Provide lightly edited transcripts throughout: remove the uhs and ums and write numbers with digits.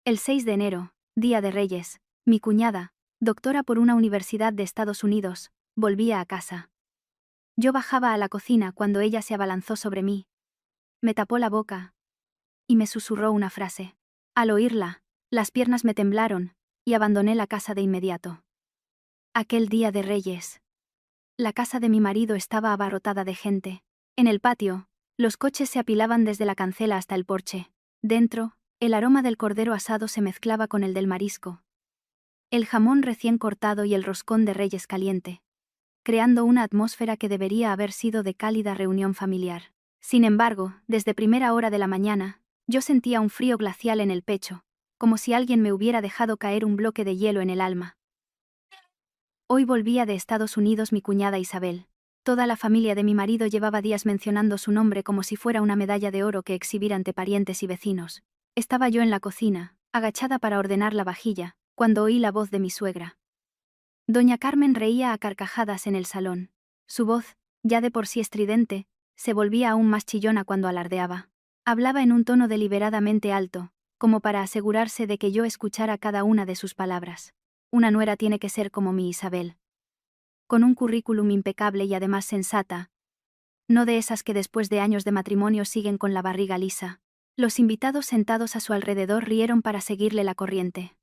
El 6 de enero, Día de Reyes, mi cuñada, doctora por una universidad de Estados Unidos, volvía a casa. Yo bajaba a la cocina cuando ella se abalanzó sobre mí. Me tapó la boca y me susurró una frase. Al oírla, las piernas me temblaron y abandoné la casa de inmediato. Aquel Día de Reyes. La casa de mi marido estaba abarrotada de gente. En el patio, los coches se apilaban desde la cancela hasta el porche. Dentro, el aroma del cordero asado se mezclaba con el del marisco, el jamón recién cortado y el roscón de Reyes caliente, creando una atmósfera que debería haber sido de cálida reunión familiar. Sin embargo, desde primera hora de la mañana, yo sentía un frío glacial en el pecho, como si alguien me hubiera dejado caer un bloque de hielo en el alma. Hoy volvía de Estados Unidos mi cuñada Isabel. Toda la familia de mi marido llevaba días mencionando su nombre como si fuera una medalla de oro que exhibir ante parientes y vecinos. Estaba yo en la cocina, agachada para ordenar la vajilla, cuando oí la voz de mi suegra. Doña Carmen reía a carcajadas en el salón. Su voz, ya de por sí estridente, se volvía aún más chillona cuando alardeaba. Hablaba en un tono deliberadamente alto, como para asegurarse de que yo escuchara cada una de sus palabras. Una nuera tiene que ser como mi Isabel. Con un currículum impecable y además sensata. No de esas que después de años de matrimonio siguen con la barriga lisa. Los invitados sentados a su alrededor rieron para seguirle la corriente.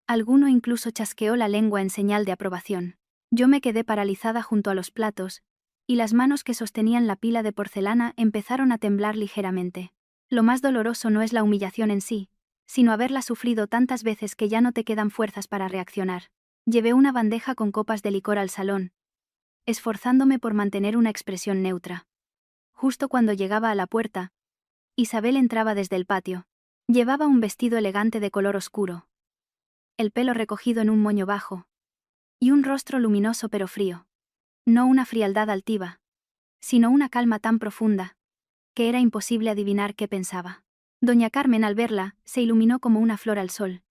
Alguno incluso chasqueó la lengua en señal de aprobación. Yo me quedé paralizada junto a los platos, y las manos que sostenían la pila de porcelana empezaron a temblar ligeramente. Lo más doloroso no es la humillación en sí, sino haberla sufrido tantas veces que ya no te quedan fuerzas para reaccionar. Llevé una bandeja con copas de licor al salón, esforzándome por mantener una expresión neutra. Justo cuando llegaba a la puerta, Isabel entraba desde el patio. Llevaba un vestido elegante de color oscuro, el pelo recogido en un moño bajo, y un rostro luminoso pero frío. No una frialdad altiva, sino una calma tan profunda, que era imposible adivinar qué pensaba. Doña Carmen, al verla, se iluminó como una flor al sol.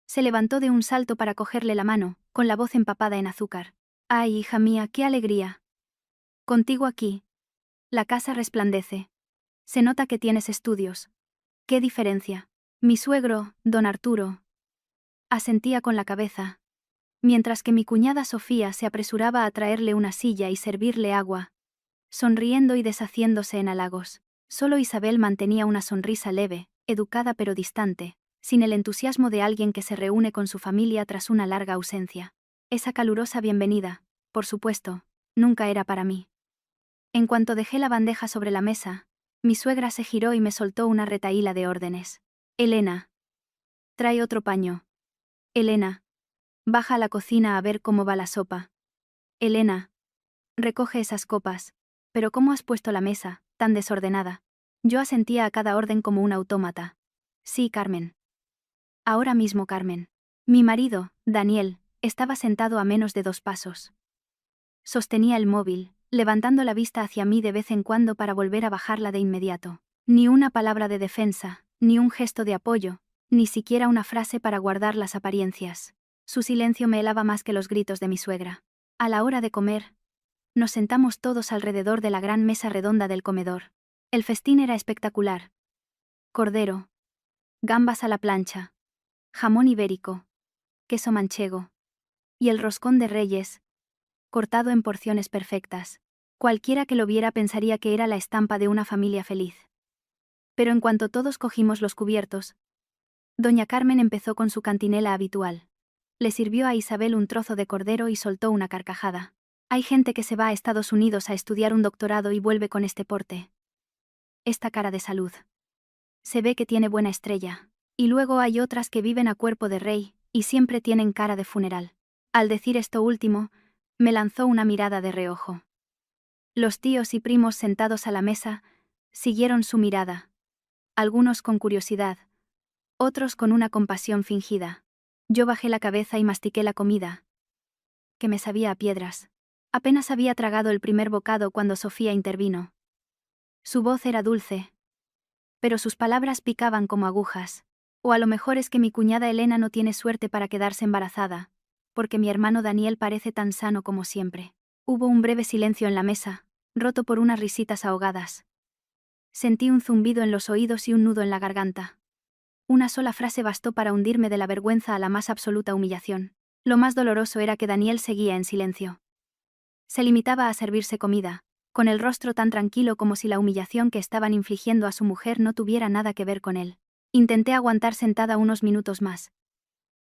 Se levantó de un salto para cogerle la mano, con la voz empapada en azúcar. «Ay, hija mía, qué alegría. Contigo aquí. La casa resplandece. Se nota que tienes estudios. ¿Qué diferencia?» Mi suegro, don Arturo, asentía con la cabeza, mientras que mi cuñada Sofía se apresuraba a traerle una silla y servirle agua, sonriendo y deshaciéndose en halagos. Solo Isabel mantenía una sonrisa leve, educada pero distante, sin el entusiasmo de alguien que se reúne con su familia tras una larga ausencia. Esa calurosa bienvenida, por supuesto, nunca era para mí. En cuanto dejé la bandeja sobre la mesa, mi suegra se giró y me soltó una retahíla de órdenes. «Elena, trae otro paño. Elena, baja a la cocina a ver cómo va la sopa. Elena, recoge esas copas. Pero ¿cómo has puesto la mesa, tan desordenada?» Yo asentía a cada orden como un autómata. «Sí, Carmen. Ahora mismo, Carmen». Mi marido, Daniel, estaba sentado a menos de 2 pasos. Sostenía el móvil, levantando la vista hacia mí de vez en cuando para volver a bajarla de inmediato. Ni una palabra de defensa, ni un gesto de apoyo, ni siquiera una frase para guardar las apariencias. Su silencio me helaba más que los gritos de mi suegra. A la hora de comer, nos sentamos todos alrededor de la gran mesa redonda del comedor. El festín era espectacular. Cordero, gambas a la plancha, jamón ibérico, queso manchego, y el roscón de Reyes, cortado en porciones perfectas. Cualquiera que lo viera pensaría que era la estampa de una familia feliz. Pero en cuanto todos cogimos los cubiertos, doña Carmen empezó con su cantinela habitual. Le sirvió a Isabel un trozo de cordero y soltó una carcajada. «Hay gente que se va a Estados Unidos a estudiar un doctorado y vuelve con este porte. Esta cara de salud. Se ve que tiene buena estrella. Y luego hay otras que viven a cuerpo de rey, y siempre tienen cara de funeral». Al decir esto último, me lanzó una mirada de reojo. Los tíos y primos sentados a la mesa siguieron su mirada, algunos con curiosidad, otros con una compasión fingida. Yo bajé la cabeza y mastiqué la comida, que me sabía a piedras. Apenas había tragado el primer bocado cuando Sofía intervino. Su voz era dulce, pero sus palabras picaban como agujas. O a lo mejor es que mi cuñada Elena no tiene suerte para quedarse embarazada, porque mi hermano Daniel parece tan sano como siempre. Hubo un breve silencio en la mesa, roto por unas risitas ahogadas. Sentí un zumbido en los oídos y un nudo en la garganta. Una sola frase bastó para hundirme de la vergüenza a la más absoluta humillación. Lo más doloroso era que Daniel seguía en silencio. Se limitaba a servirse comida, con el rostro tan tranquilo como si la humillación que estaban infligiendo a su mujer no tuviera nada que ver con él. Intenté aguantar sentada unos minutos más.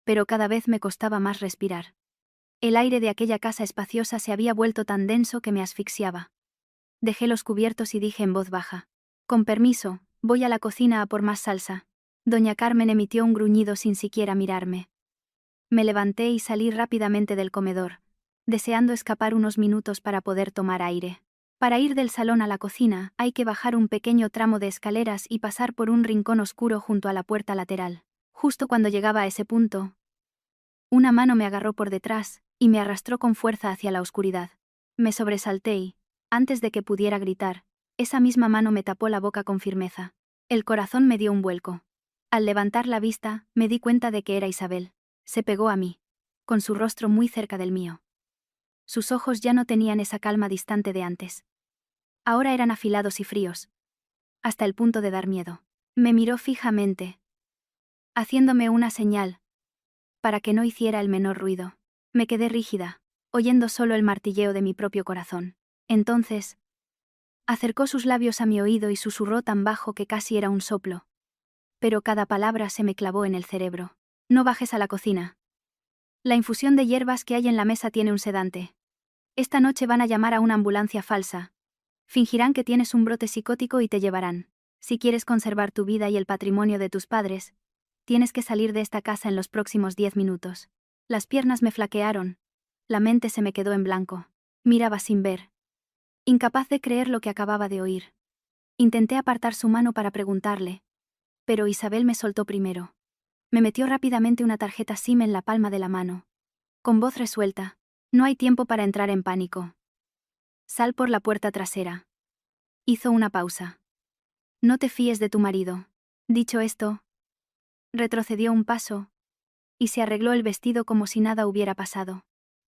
Pero cada vez me costaba más respirar. El aire de aquella casa espaciosa se había vuelto tan denso que me asfixiaba. Dejé los cubiertos y dije en voz baja: «Con permiso, voy a la cocina a por más salsa». Doña Carmen emitió un gruñido sin siquiera mirarme. Me levanté y salí rápidamente del comedor, deseando escapar unos minutos para poder tomar aire. Para ir del salón a la cocina, hay que bajar un pequeño tramo de escaleras y pasar por un rincón oscuro junto a la puerta lateral. Justo cuando llegaba a ese punto, una mano me agarró por detrás y me arrastró con fuerza hacia la oscuridad. Me sobresalté y, antes de que pudiera gritar, esa misma mano me tapó la boca con firmeza. El corazón me dio un vuelco. Al levantar la vista, me di cuenta de que era Isabel. Se pegó a mí, con su rostro muy cerca del mío. Sus ojos ya no tenían esa calma distante de antes. Ahora eran afilados y fríos, hasta el punto de dar miedo. Me miró fijamente, haciéndome una señal, para que no hiciera el menor ruido. Me quedé rígida, oyendo solo el martilleo de mi propio corazón. Entonces, acercó sus labios a mi oído y susurró tan bajo que casi era un soplo. Pero cada palabra se me clavó en el cerebro. «No bajes a la cocina. La infusión de hierbas que hay en la mesa tiene un sedante. Esta noche van a llamar a una ambulancia falsa. Fingirán que tienes un brote psicótico y te llevarán. Si quieres conservar tu vida y el patrimonio de tus padres, tienes que salir de esta casa en los próximos 10 minutos». Las piernas me flaquearon. La mente se me quedó en blanco. Miraba sin ver, incapaz de creer lo que acababa de oír. Intenté apartar su mano para preguntarle, pero Isabel me soltó primero. Me metió rápidamente una tarjeta SIM en la palma de la mano. Con voz resuelta: «No hay tiempo para entrar en pánico. Sal por la puerta trasera». Hizo una pausa. «No te fíes de tu marido». Dicho esto, retrocedió un paso y se arregló el vestido como si nada hubiera pasado.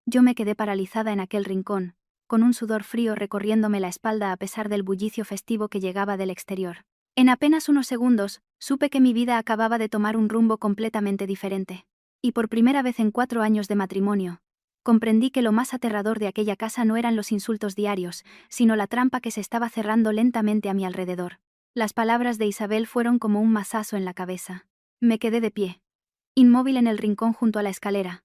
Yo me quedé paralizada en aquel rincón, con un sudor frío recorriéndome la espalda a pesar del bullicio festivo que llegaba del exterior. En apenas unos segundos, supe que mi vida acababa de tomar un rumbo completamente diferente. Y por primera vez en 4 años de matrimonio, comprendí que lo más aterrador de aquella casa no eran los insultos diarios, sino la trampa que se estaba cerrando lentamente a mi alrededor. Las palabras de Isabel fueron como un mazazo en la cabeza. Me quedé de pie, inmóvil en el rincón junto a la escalera,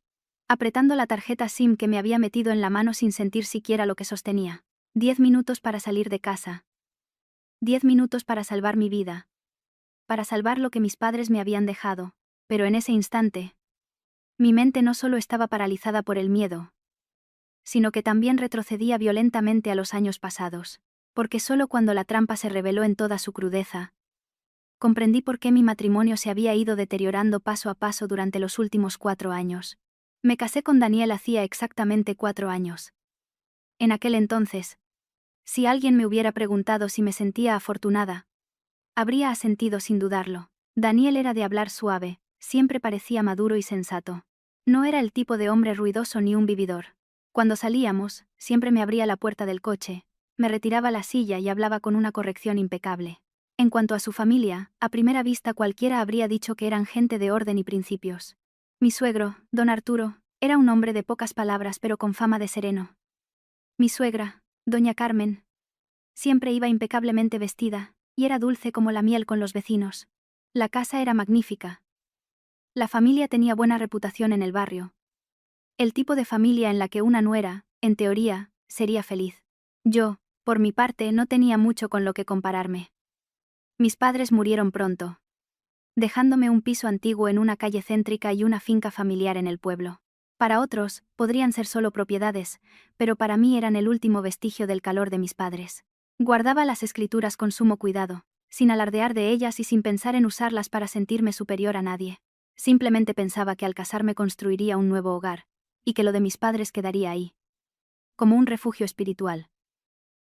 apretando la tarjeta SIM que me había metido en la mano sin sentir siquiera lo que sostenía. 10 minutos para salir de casa. 10 minutos para salvar mi vida. Para salvar lo que mis padres me habían dejado. Pero en ese instante, mi mente no solo estaba paralizada por el miedo, sino que también retrocedía violentamente a los años pasados. Porque solo cuando la trampa se reveló en toda su crudeza, comprendí por qué mi matrimonio se había ido deteriorando paso a paso durante los últimos 4 años. Me casé con Daniel hacía exactamente 4 años. En aquel entonces, si alguien me hubiera preguntado si me sentía afortunada, habría asentido sin dudarlo. Daniel era de hablar suave, siempre parecía maduro y sensato. No era el tipo de hombre ruidoso ni un vividor. Cuando salíamos, siempre me abría la puerta del coche, me retiraba la silla y hablaba con una corrección impecable. En cuanto a su familia, a primera vista cualquiera habría dicho que eran gente de orden y principios. Mi suegro, don Arturo, era un hombre de pocas palabras pero con fama de sereno. Mi suegra, doña Carmen, siempre iba impecablemente vestida, y era dulce como la miel con los vecinos. La casa era magnífica. La familia tenía buena reputación en el barrio. El tipo de familia en la que una nuera, en teoría, sería feliz. Yo, por mi parte, no tenía mucho con lo que compararme. Mis padres murieron pronto, dejándome un piso antiguo en una calle céntrica y una finca familiar en el pueblo. Para otros, podrían ser solo propiedades, pero para mí eran el último vestigio del calor de mis padres. Guardaba las escrituras con sumo cuidado, sin alardear de ellas y sin pensar en usarlas para sentirme superior a nadie. Simplemente pensaba que al casarme construiría un nuevo hogar, y que lo de mis padres quedaría ahí, como un refugio espiritual.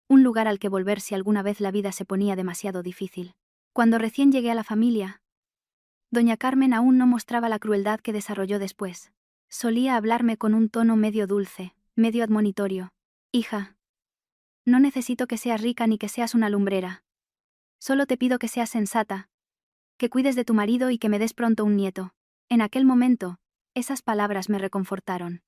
Un lugar al que volver si alguna vez la vida se ponía demasiado difícil. Cuando recién llegué a la familia, doña Carmen aún no mostraba la crueldad que desarrolló después. Solía hablarme con un tono medio dulce, medio admonitorio. «Hija, no necesito que seas rica ni que seas una lumbrera. Solo te pido que seas sensata, Que cuides de tu marido y que me des pronto un nieto. En aquel momento, esas palabras me reconfortaron.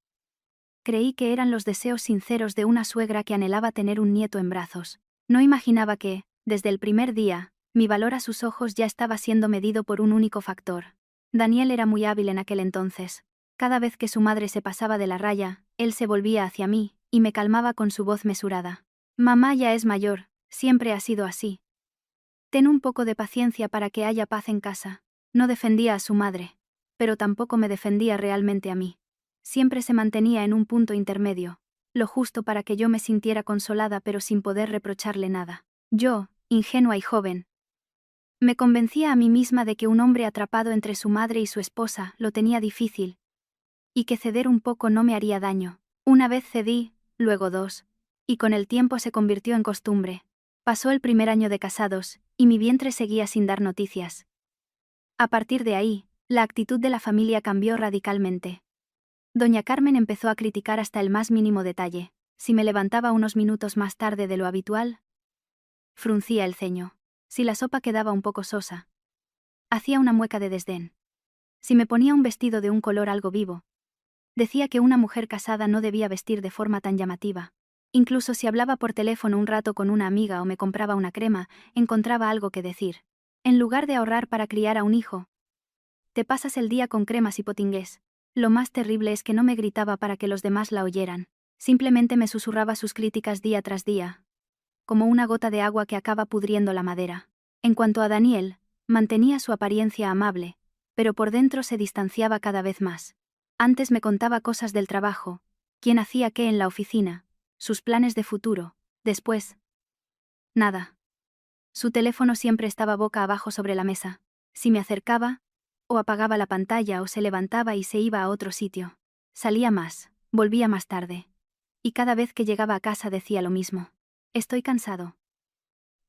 Creí que eran los deseos sinceros de una suegra que anhelaba tener un nieto en brazos. No imaginaba que, desde el primer día, mi valor a sus ojos ya estaba siendo medido por un único factor. Daniel era muy hábil en aquel entonces. Cada vez que su madre se pasaba de la raya, él se volvía hacia mí, y me calmaba con su voz mesurada. Mamá ya es mayor, siempre ha sido así. Ten un poco de paciencia para que haya paz en casa. No defendía a su madre, pero tampoco me defendía realmente a mí. Siempre se mantenía en un punto intermedio, lo justo para que yo me sintiera consolada pero sin poder reprocharle nada. Yo, ingenua y joven, me convencía a mí misma de que un hombre atrapado entre su madre y su esposa lo tenía difícil, y que ceder un poco no me haría daño. Una vez cedí, luego dos, y con el tiempo se convirtió en costumbre. Pasó el primer año de casados, y mi vientre seguía sin dar noticias. A partir de ahí, la actitud de la familia cambió radicalmente. Doña Carmen empezó a criticar hasta el más mínimo detalle. Si me levantaba unos minutos más tarde de lo habitual, fruncía el ceño. Si la sopa quedaba un poco sosa, hacía una mueca de desdén. Si me ponía un vestido de un color algo vivo, decía que una mujer casada no debía vestir de forma tan llamativa. Incluso si hablaba por teléfono un rato con una amiga o me compraba una crema, encontraba algo que decir. En lugar de ahorrar para criar a un hijo, te pasas el día con cremas y potingués. Lo más terrible es que no me gritaba para que los demás la oyeran. Simplemente me susurraba sus críticas día tras día, como una gota de agua que acaba pudriendo la madera. En cuanto a Daniel, mantenía su apariencia amable, pero por dentro se distanciaba cada vez más. Antes me contaba cosas del trabajo, quién hacía qué en la oficina, sus planes de futuro. Después, nada. Su teléfono siempre estaba boca abajo sobre la mesa. Si me acercaba, o apagaba la pantalla o se levantaba y se iba a otro sitio. Salía más, volvía más tarde. Y cada vez que llegaba a casa decía lo mismo. Estoy cansado.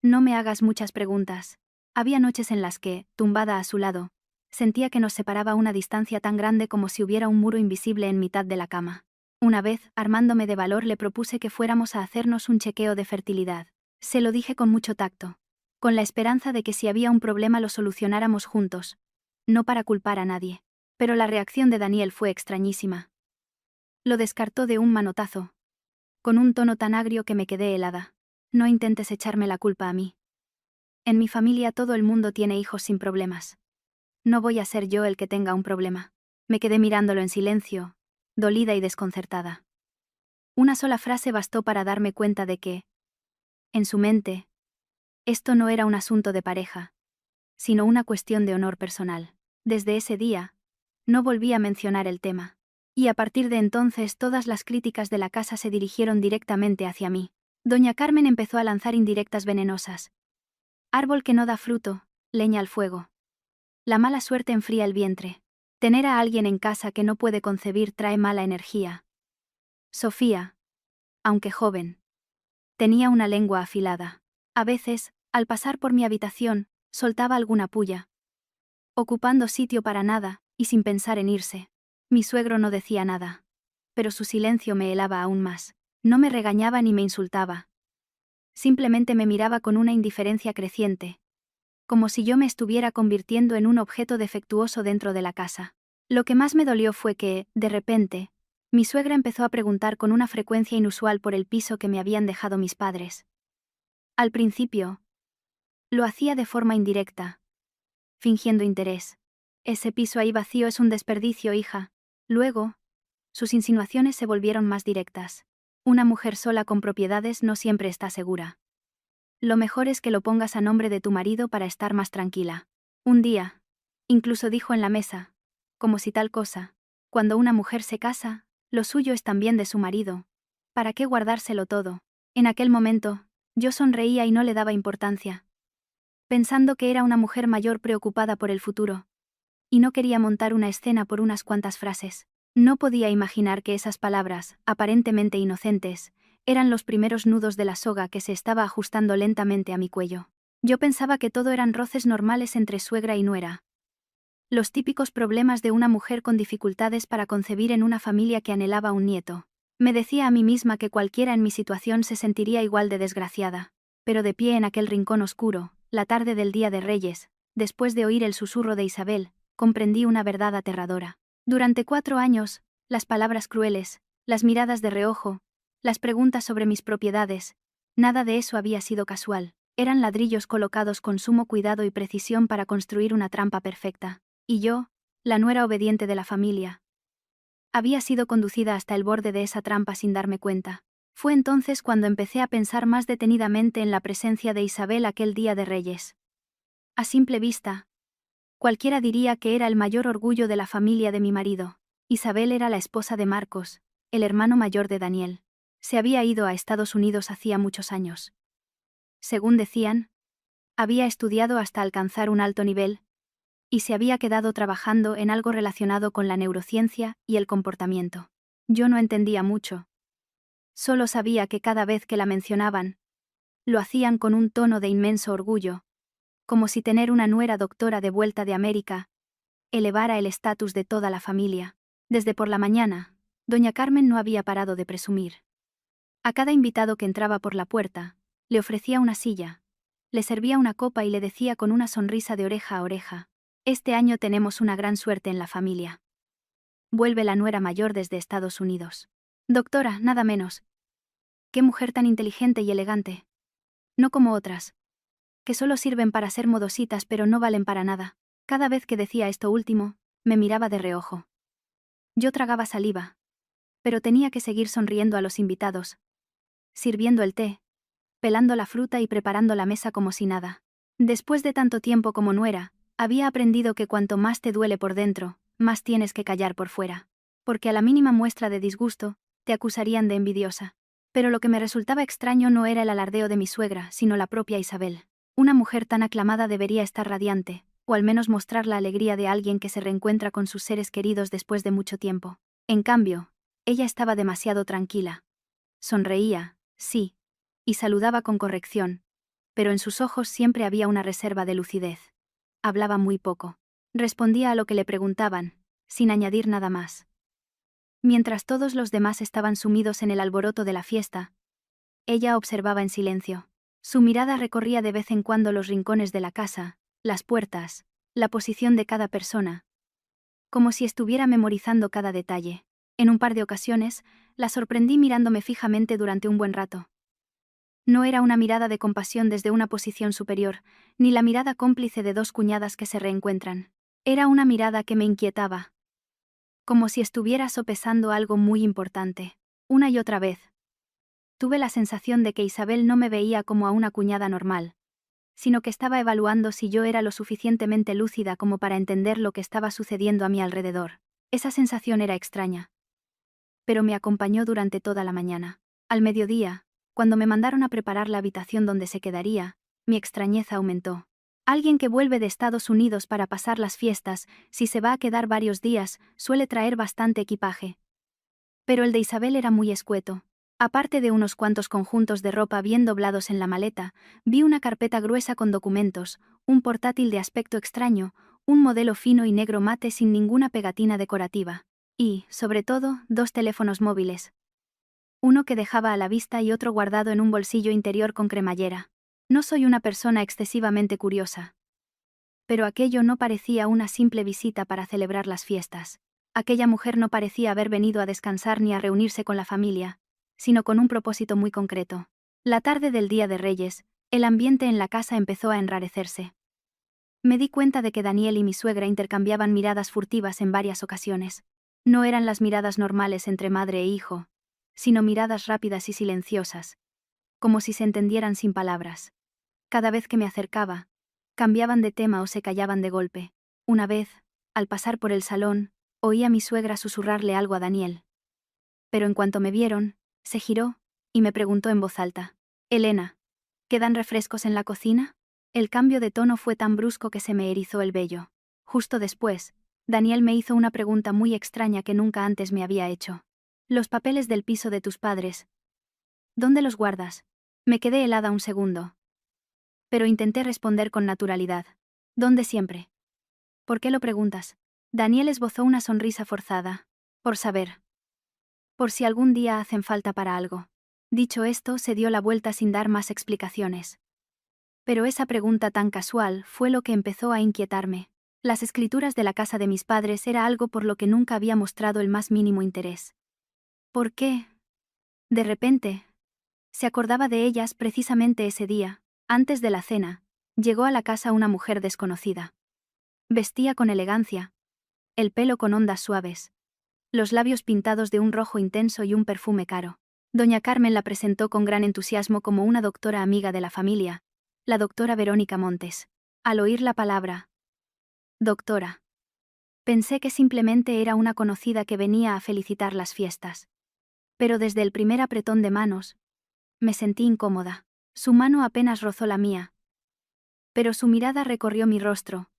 No me hagas muchas preguntas. Había noches en las que, tumbada a su lado, sentía que nos separaba una distancia tan grande como si hubiera un muro invisible en mitad de la cama. Una vez, armándome de valor, le propuse que fuéramos a hacernos un chequeo de fertilidad. Se lo dije con mucho tacto, con la esperanza de que si había un problema lo solucionáramos juntos, no para culpar a nadie. Pero la reacción de Daniel fue extrañísima. Lo descartó de un manotazo, con un tono tan agrio que me quedé helada. No intentes echarme la culpa a mí. En mi familia todo el mundo tiene hijos sin problemas. No voy a ser yo el que tenga un problema. Me quedé mirándolo en silencio, dolida y desconcertada. Una sola frase bastó para darme cuenta de que, en su mente, esto no era un asunto de pareja, sino una cuestión de honor personal. Desde ese día, no volví a mencionar el tema. Y a partir de entonces todas las críticas de la casa se dirigieron directamente hacia mí. Doña Carmen empezó a lanzar indirectas venenosas. Árbol que no da fruto, leña al fuego. La mala suerte enfría el vientre. Tener a alguien en casa que no puede concebir trae mala energía. Sofía, aunque joven, tenía una lengua afilada. A veces, al pasar por mi habitación, soltaba alguna pulla, ocupando sitio para nada, y sin pensar en irse. Mi suegro no decía nada, pero su silencio me helaba aún más. No me regañaba ni me insultaba. Simplemente me miraba con una indiferencia creciente, como si yo me estuviera convirtiendo en un objeto defectuoso dentro de la casa. Lo que más me dolió fue que, de repente, mi suegra empezó a preguntar con una frecuencia inusual por el piso que me habían dejado mis padres. Al principio, lo hacía de forma indirecta, fingiendo interés. Ese piso ahí vacío es un desperdicio, hija. Luego, sus insinuaciones se volvieron más directas. Una mujer sola con propiedades no siempre está segura. Lo mejor es que lo pongas a nombre de tu marido para estar más tranquila. Un día, incluso dijo en la mesa, como si tal cosa, cuando una mujer se casa, lo suyo es también de su marido. ¿Para qué guardárselo todo? En aquel momento, yo sonreía y no le daba importancia, pensando que era una mujer mayor preocupada por el futuro. Y no quería montar una escena por unas cuantas frases. No podía imaginar que esas palabras, aparentemente inocentes, eran los primeros nudos de la soga que se estaba ajustando lentamente a mi cuello. Yo pensaba que todo eran roces normales entre suegra y nuera. Los típicos problemas de una mujer con dificultades para concebir en una familia que anhelaba un nieto. Me decía a mí misma que cualquiera en mi situación se sentiría igual de desgraciada. Pero de pie en aquel rincón oscuro, la tarde del Día de Reyes, después de oír el susurro de Isabel, comprendí una verdad aterradora. Durante 4 años, las palabras crueles, las miradas de reojo, las preguntas sobre mis propiedades, nada de eso había sido casual. Eran ladrillos colocados con sumo cuidado y precisión para construir una trampa perfecta. Y yo, la nuera obediente de la familia, había sido conducida hasta el borde de esa trampa sin darme cuenta. Fue entonces cuando empecé a pensar más detenidamente en la presencia de Isabel aquel día de Reyes. A simple vista, cualquiera diría que era el mayor orgullo de la familia de mi marido. Isabel era la esposa de Marcos, el hermano mayor de Daniel. Se había ido a Estados Unidos hacía muchos años. Según decían, había estudiado hasta alcanzar un alto nivel, y se había quedado trabajando en algo relacionado con la neurociencia y el comportamiento. Yo no entendía mucho. Solo sabía que cada vez que la mencionaban, lo hacían con un tono de inmenso orgullo, como si tener una nuera doctora de vuelta de América elevara el estatus de toda la familia. Desde por la mañana, doña Carmen no había parado de presumir. A cada invitado que entraba por la puerta, le ofrecía una silla, le servía una copa y le decía con una sonrisa de oreja a oreja: «Este año tenemos una gran suerte en la familia. Vuelve la nuera mayor desde Estados Unidos. Doctora, nada menos. Qué mujer tan inteligente y elegante. No como otras, que solo sirven para ser modositas pero no valen para nada». Cada vez que decía esto último, me miraba de reojo. Yo tragaba saliva, pero tenía que seguir sonriendo a los invitados, sirviendo el té, pelando la fruta y preparando la mesa como si nada. Después de tanto tiempo como nuera, había aprendido que cuanto más te duele por dentro, más tienes que callar por fuera. Porque a la mínima muestra de disgusto, te acusarían de envidiosa. Pero lo que me resultaba extraño no era el alardeo de mi suegra, sino la propia Isabel. Una mujer tan aclamada debería estar radiante, o al menos mostrar la alegría de alguien que se reencuentra con sus seres queridos después de mucho tiempo. En cambio, ella estaba demasiado tranquila. Sonreía, sí, y saludaba con corrección, pero en sus ojos siempre había una reserva de lucidez. Hablaba muy poco. Respondía a lo que le preguntaban, sin añadir nada más. Mientras todos los demás estaban sumidos en el alboroto de la fiesta, ella observaba en silencio. Su mirada recorría de vez en cuando los rincones de la casa, las puertas, la posición de cada persona, como si estuviera memorizando cada detalle. En un par de ocasiones, la sorprendí mirándome fijamente durante un buen rato. No era una mirada de compasión desde una posición superior, ni la mirada cómplice de dos cuñadas que se reencuentran. Era una mirada que me inquietaba, como si estuviera sopesando algo muy importante. Una y otra vez, tuve la sensación de que Isabel no me veía como a una cuñada normal, sino que estaba evaluando si yo era lo suficientemente lúcida como para entender lo que estaba sucediendo a mi alrededor. Esa sensación era extraña, pero me acompañó durante toda la mañana. Al mediodía, cuando me mandaron a preparar la habitación donde se quedaría, mi extrañeza aumentó. Alguien que vuelve de Estados Unidos para pasar las fiestas, si se va a quedar varios días, suele traer bastante equipaje. Pero el de Isabel era muy escueto. Aparte de unos cuantos conjuntos de ropa bien doblados en la maleta, vi una carpeta gruesa con documentos, un portátil de aspecto extraño, un modelo fino y negro mate sin ninguna pegatina decorativa. Y, sobre todo, 2 teléfonos móviles. Uno que dejaba a la vista y otro guardado en un bolsillo interior con cremallera. No soy una persona excesivamente curiosa. Pero aquello no parecía una simple visita para celebrar las fiestas. Aquella mujer no parecía haber venido a descansar ni a reunirse con la familia, sino con un propósito muy concreto. La tarde del Día de Reyes, el ambiente en la casa empezó a enrarecerse. Me di cuenta de que Daniel y mi suegra intercambiaban miradas furtivas en varias ocasiones. No eran las miradas normales entre madre e hijo, sino miradas rápidas y silenciosas, como si se entendieran sin palabras. Cada vez que me acercaba, cambiaban de tema o se callaban de golpe. Una vez, al pasar por el salón, oí a mi suegra susurrarle algo a Daniel. Pero en cuanto me vieron, se giró y me preguntó en voz alta: «Elena, ¿quedan refrescos en la cocina?». El cambio de tono fue tan brusco que se me erizó el vello. Justo después, Daniel me hizo una pregunta muy extraña que nunca antes me había hecho. «Los papeles del piso de tus padres, ¿dónde los guardas?». Me quedé helada un segundo, pero intenté responder con naturalidad: «¿Dónde siempre?». «¿Por qué lo preguntas?». Daniel esbozó una sonrisa forzada. «Por saber. Por si algún día hacen falta para algo». Dicho esto, se dio la vuelta sin dar más explicaciones. Pero esa pregunta tan casual fue lo que empezó a inquietarme. Las escrituras de la casa de mis padres era algo por lo que nunca había mostrado el más mínimo interés. ¿Por qué? De repente, se acordaba de ellas precisamente ese día, antes de la cena, llegó a la casa una mujer desconocida. Vestía con elegancia, el pelo con ondas suaves, los labios pintados de un rojo intenso y un perfume caro. Doña Carmen la presentó con gran entusiasmo como una doctora amiga de la familia, la doctora Verónica Montes. Al oír la palabra doctora, pensé que simplemente era una conocida que venía a felicitar las fiestas. Pero desde el primer apretón de manos, me sentí incómoda. Su mano apenas rozó la mía. Pero su mirada recorrió mi rostro.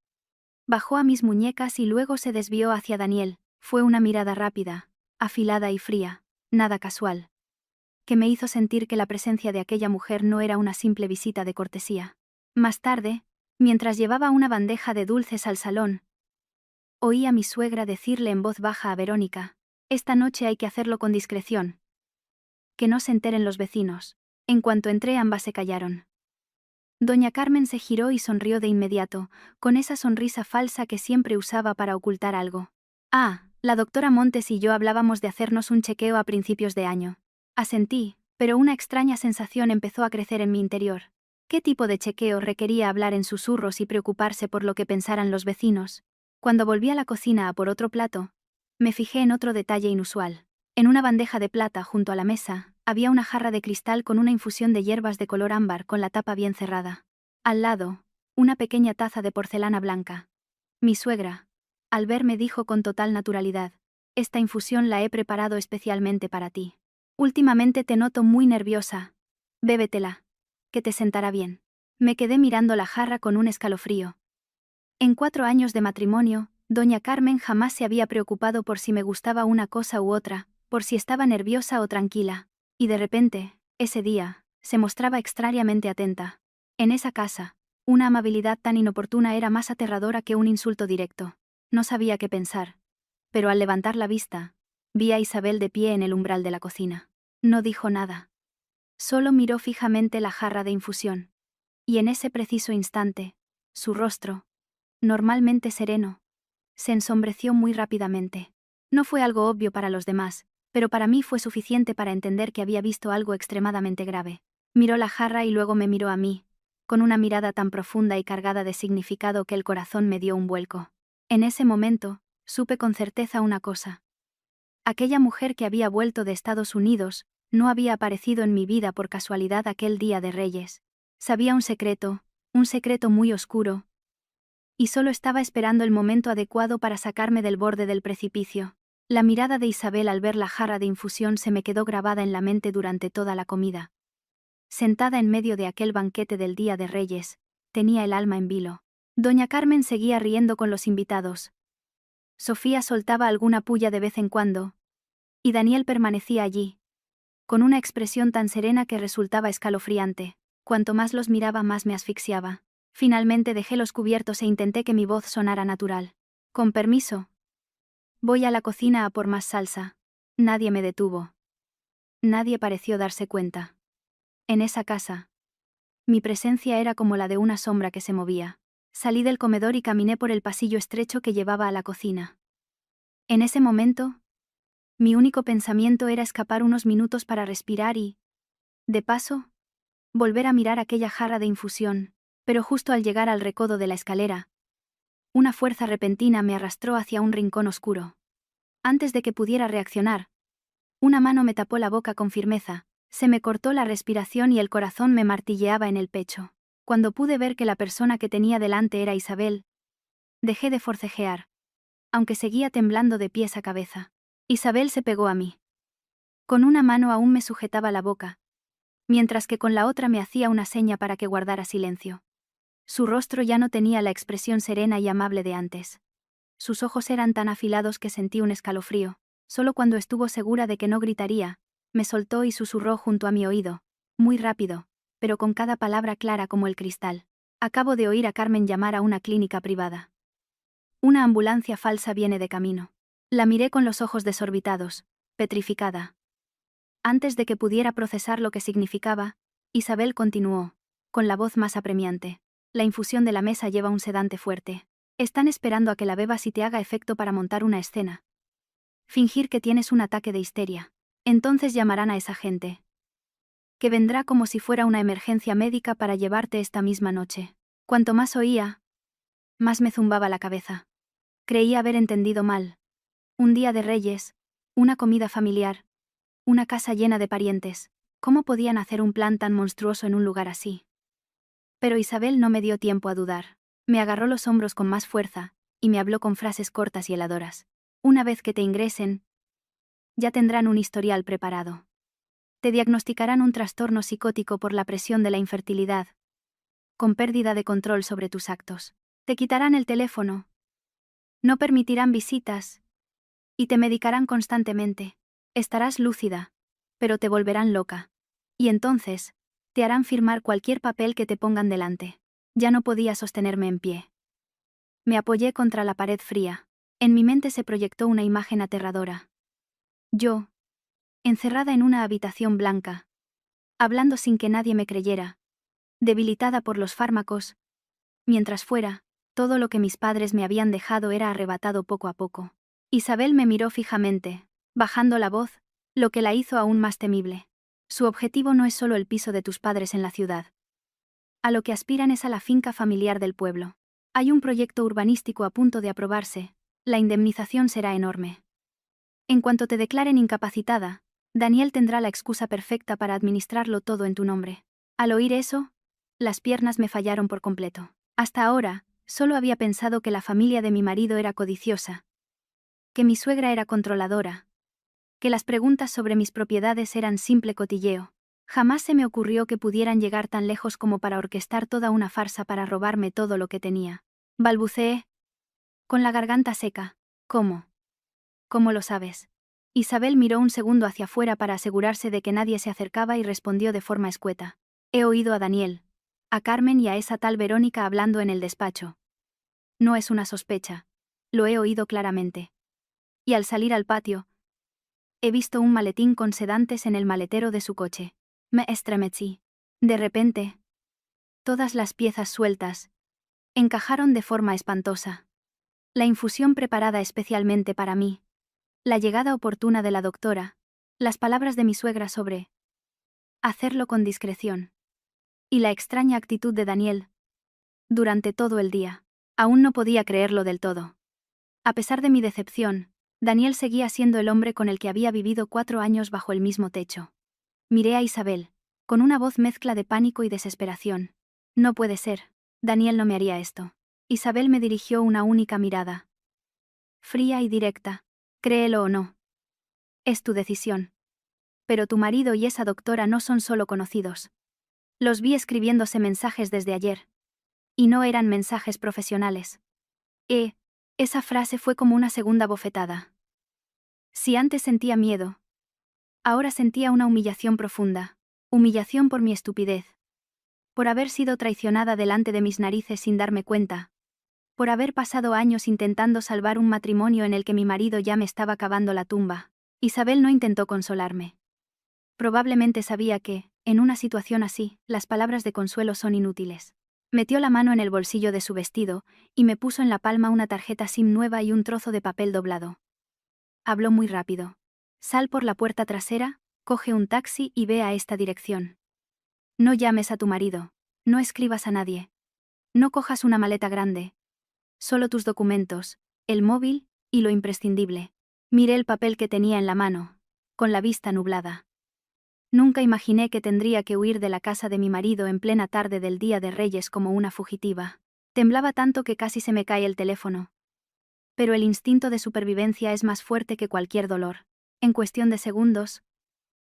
Bajó a mis muñecas y luego se desvió hacia Daniel. Fue una mirada rápida, afilada y fría, nada casual, que me hizo sentir que la presencia de aquella mujer no era una simple visita de cortesía. Más tarde, mientras llevaba una bandeja de dulces al salón, oí a mi suegra decirle en voz baja a Verónica: «Esta noche hay que hacerlo con discreción. Que no se enteren los vecinos». En cuanto entré, ambas se callaron. Doña Carmen se giró y sonrió de inmediato, con esa sonrisa falsa que siempre usaba para ocultar algo. «Ah, la doctora Montes y yo hablábamos de hacernos un chequeo a principios de año». Asentí, pero una extraña sensación empezó a crecer en mi interior. ¿Qué tipo de chequeo requería hablar en susurros y preocuparse por lo que pensaran los vecinos? Cuando volví a la cocina a por otro plato, me fijé en otro detalle inusual. En una bandeja de plata junto a la mesa, había una jarra de cristal con una infusión de hierbas de color ámbar con la tapa bien cerrada. Al lado, una pequeña taza de porcelana blanca. Mi suegra, al verme, dijo con total naturalidad: «Esta infusión la he preparado especialmente para ti. Últimamente te noto muy nerviosa. Bébetela, que te sentará bien». Me quedé mirando la jarra con un escalofrío. En 4 años de matrimonio, doña Carmen jamás se había preocupado por si me gustaba una cosa u otra, por si estaba nerviosa o tranquila. Y de repente, ese día, se mostraba extrañamente atenta. En esa casa, una amabilidad tan inoportuna era más aterradora que un insulto directo. No sabía qué pensar. Pero al levantar la vista, vi a Isabel de pie en el umbral de la cocina. No dijo nada. Solo miró fijamente la jarra de infusión. Y en ese preciso instante, su rostro, normalmente sereno, se ensombreció muy rápidamente. No fue algo obvio para los demás, pero para mí fue suficiente para entender que había visto algo extremadamente grave. Miró la jarra y luego me miró a mí, con una mirada tan profunda y cargada de significado que el corazón me dio un vuelco. En ese momento, supe con certeza una cosa. Aquella mujer que había vuelto de Estados Unidos no había aparecido en mi vida por casualidad aquel día de Reyes. Sabía un secreto muy oscuro, y solo estaba esperando el momento adecuado para sacarme del borde del precipicio. La mirada de Isabel al ver la jarra de infusión se me quedó grabada en la mente durante toda la comida. Sentada en medio de aquel banquete del Día de Reyes, tenía el alma en vilo. Doña Carmen seguía riendo con los invitados. Sofía soltaba alguna pulla de vez en cuando, y Daniel permanecía allí, con una expresión tan serena que resultaba escalofriante. Cuanto más los miraba, más me asfixiaba. Finalmente dejé los cubiertos e intenté que mi voz sonara natural. «Con permiso. Voy a la cocina a por más salsa». Nadie me detuvo. Nadie pareció darse cuenta. En esa casa, mi presencia era como la de una sombra que se movía. Salí del comedor y caminé por el pasillo estrecho que llevaba a la cocina. En ese momento, mi único pensamiento era escapar unos minutos para respirar y, de paso, volver a mirar aquella jarra de infusión, pero justo al llegar al recodo de la escalera, una fuerza repentina me arrastró hacia un rincón oscuro. Antes de que pudiera reaccionar, una mano me tapó la boca con firmeza, se me cortó la respiración y el corazón me martilleaba en el pecho. Cuando pude ver que la persona que tenía delante era Isabel, dejé de forcejear, aunque seguía temblando de pies a cabeza. Isabel se pegó a mí. Con una mano aún me sujetaba la boca, mientras que con la otra me hacía una seña para que guardara silencio. Su rostro ya no tenía la expresión serena y amable de antes. Sus ojos eran tan afilados que sentí un escalofrío. Solo cuando estuvo segura de que no gritaría, me soltó y susurró junto a mi oído, muy rápido, pero con cada palabra clara como el cristal: «Acabo de oír a Carmen llamar a una clínica privada. Una ambulancia falsa viene de camino». La miré con los ojos desorbitados, petrificada. Antes de que pudiera procesar lo que significaba, Isabel continuó: con la voz más apremiante. La infusión de la mesa lleva un sedante fuerte. Están esperando a que la bebas y te haga efecto para montar una escena. Fingir que tienes un ataque de histeria. Entonces llamarán a esa gente. Que vendrá como si fuera una emergencia médica para llevarte esta misma noche. Cuanto más oía, más me zumbaba la cabeza. Creía haber entendido mal. Un día de Reyes, una comida familiar, una casa llena de parientes. ¿Cómo podían hacer un plan tan monstruoso en un lugar así? Pero Isabel no me dio tiempo a dudar. Me agarró los hombros con más fuerza, y me habló con frases cortas y heladoras. Una vez que te ingresen, ya tendrán un historial preparado. Te diagnosticarán un trastorno psicótico por la presión de la infertilidad, con pérdida de control sobre tus actos. Te quitarán el teléfono. No permitirán visitas. Y te medicarán constantemente. Estarás lúcida, pero te volverán loca. Y entonces, te harán firmar cualquier papel que te pongan delante. Ya no podía sostenerme en pie. Me apoyé contra la pared fría. En mi mente se proyectó una imagen aterradora. Yo, encerrada en una habitación blanca, hablando sin que nadie me creyera, debilitada por los fármacos, mientras fuera, todo lo que mis padres me habían dejado era arrebatado poco a poco. Isabel me miró fijamente, bajando la voz, lo que la hizo aún más temible. Su objetivo no es solo el piso de tus padres en la ciudad. A lo que aspiran es a la finca familiar del pueblo. Hay un proyecto urbanístico a punto de aprobarse, la indemnización será enorme. En cuanto te declaren incapacitada, Daniel tendrá la excusa perfecta para administrarlo todo en tu nombre. Al oír eso, las piernas me fallaron por completo. Hasta ahora, solo había pensado que la familia de mi marido era codiciosa, que mi suegra era controladora, que las preguntas sobre mis propiedades eran simple cotilleo. Jamás se me ocurrió que pudieran llegar tan lejos como para orquestar toda una farsa para robarme todo lo que tenía. Balbuceé, con la garganta seca. ¿Cómo? ¿Cómo lo sabes? Isabel miró un segundo hacia afuera para asegurarse de que nadie se acercaba y respondió de forma escueta. He oído a Daniel, a Carmen y a esa tal Verónica hablando en el despacho. No es una sospecha. Lo he oído claramente. Y al salir al patio, he visto un maletín con sedantes en el maletero de su coche. Me estremecí. De repente, todas las piezas sueltas encajaron de forma espantosa. La infusión preparada especialmente para mí, la llegada oportuna de la doctora, las palabras de mi suegra sobre hacerlo con discreción, y la extraña actitud de Daniel durante todo el día. Aún no podía creerlo del todo. A pesar de mi decepción, Daniel seguía siendo el hombre con el que había vivido 4 años bajo el mismo techo. Miré a Isabel, con una voz mezcla de pánico y desesperación. No puede ser. Daniel no me haría esto. Isabel me dirigió una única mirada. Fría y directa. Créelo o no. Es tu decisión. Pero tu marido y esa doctora no son solo conocidos. Los vi escribiéndose mensajes desde ayer. Y no eran mensajes profesionales. Esa frase fue como una segunda bofetada. Si antes sentía miedo, ahora sentía una humillación profunda. Humillación por mi estupidez. Por haber sido traicionada delante de mis narices sin darme cuenta. Por haber pasado años intentando salvar un matrimonio en el que mi marido ya me estaba cavando la tumba. Isabel no intentó consolarme. Probablemente sabía que, en una situación así, las palabras de consuelo son inútiles. Metió la mano en el bolsillo de su vestido, y me puso en la palma una tarjeta SIM nueva y un trozo de papel doblado. Habló muy rápido. Sal por la puerta trasera, coge un taxi y ve a esta dirección. No llames a tu marido. No escribas a nadie. No cojas una maleta grande. Solo tus documentos, el móvil, y lo imprescindible. Miré el papel que tenía en la mano, con la vista nublada. Nunca imaginé que tendría que huir de la casa de mi marido en plena tarde del Día de Reyes como una fugitiva. Temblaba tanto que casi se me cae el teléfono. Pero el instinto de supervivencia es más fuerte que cualquier dolor. En cuestión de segundos,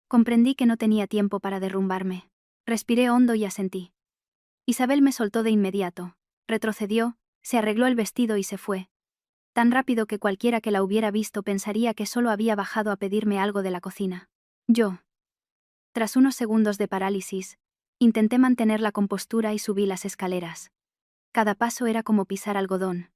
comprendí que no tenía tiempo para derrumbarme. Respiré hondo y asentí. Isabel me soltó de inmediato, retrocedió, se arregló el vestido y se fue. Tan rápido que cualquiera que la hubiera visto pensaría que solo había bajado a pedirme algo de la cocina. Yo, tras unos segundos de parálisis, intenté mantener la compostura y subí las escaleras. Cada paso era como pisar algodón.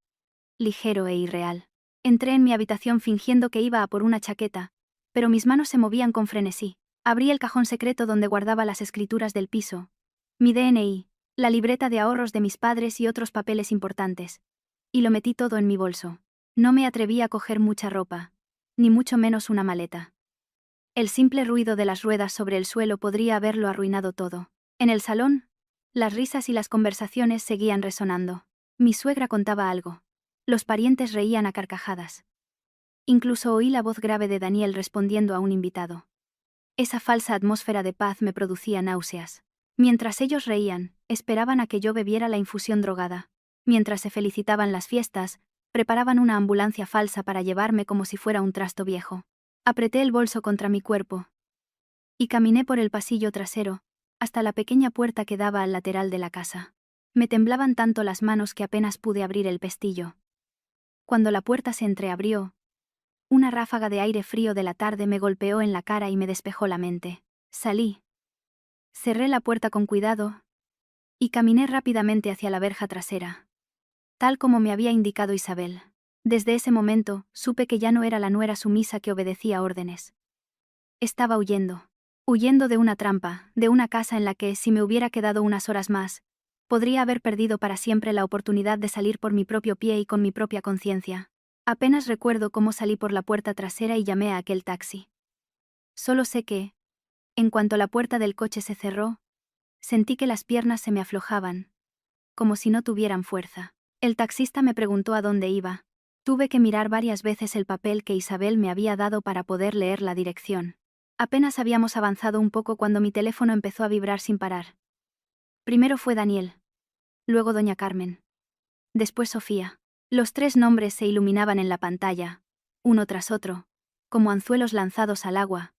Ligero e irreal. Entré en mi habitación fingiendo que iba a por una chaqueta, pero mis manos se movían con frenesí. Abrí el cajón secreto donde guardaba las escrituras del piso, mi DNI, la libreta de ahorros de mis padres y otros papeles importantes. Y lo metí todo en mi bolso. No me atreví a coger mucha ropa, ni mucho menos una maleta. El simple ruido de las ruedas sobre el suelo podría haberlo arruinado todo. En el salón, las risas y las conversaciones seguían resonando. Mi suegra contaba algo. Los parientes reían a carcajadas. Incluso oí la voz grave de Daniel respondiendo a un invitado. Esa falsa atmósfera de paz me producía náuseas. Mientras ellos reían, esperaban a que yo bebiera la infusión drogada. Mientras se felicitaban las fiestas, preparaban una ambulancia falsa para llevarme como si fuera un trasto viejo. Apreté el bolso contra mi cuerpo y caminé por el pasillo trasero, hasta la pequeña puerta que daba al lateral de la casa. Me temblaban tanto las manos que apenas pude abrir el pestillo. Cuando la puerta se entreabrió, una ráfaga de aire frío de la tarde me golpeó en la cara y me despejó la mente. Salí. Cerré la puerta con cuidado y caminé rápidamente hacia la verja trasera, tal como me había indicado Isabel. Desde ese momento, supe que ya no era la nuera sumisa que obedecía órdenes. Estaba huyendo. Huyendo de una trampa, de una casa en la que, si me hubiera quedado unas horas más, podría haber perdido para siempre la oportunidad de salir por mi propio pie y con mi propia conciencia. Apenas recuerdo cómo salí por la puerta trasera y llamé a aquel taxi. Solo sé que, en cuanto la puerta del coche se cerró, sentí que las piernas se me aflojaban, como si no tuvieran fuerza. El taxista me preguntó a dónde iba. Tuve que mirar varias veces el papel que Isabel me había dado para poder leer la dirección. Apenas habíamos avanzado un poco cuando mi teléfono empezó a vibrar sin parar. Primero fue Daniel. Luego doña Carmen. Después Sofía. Los tres nombres se iluminaban en la pantalla, uno tras otro, como anzuelos lanzados al agua,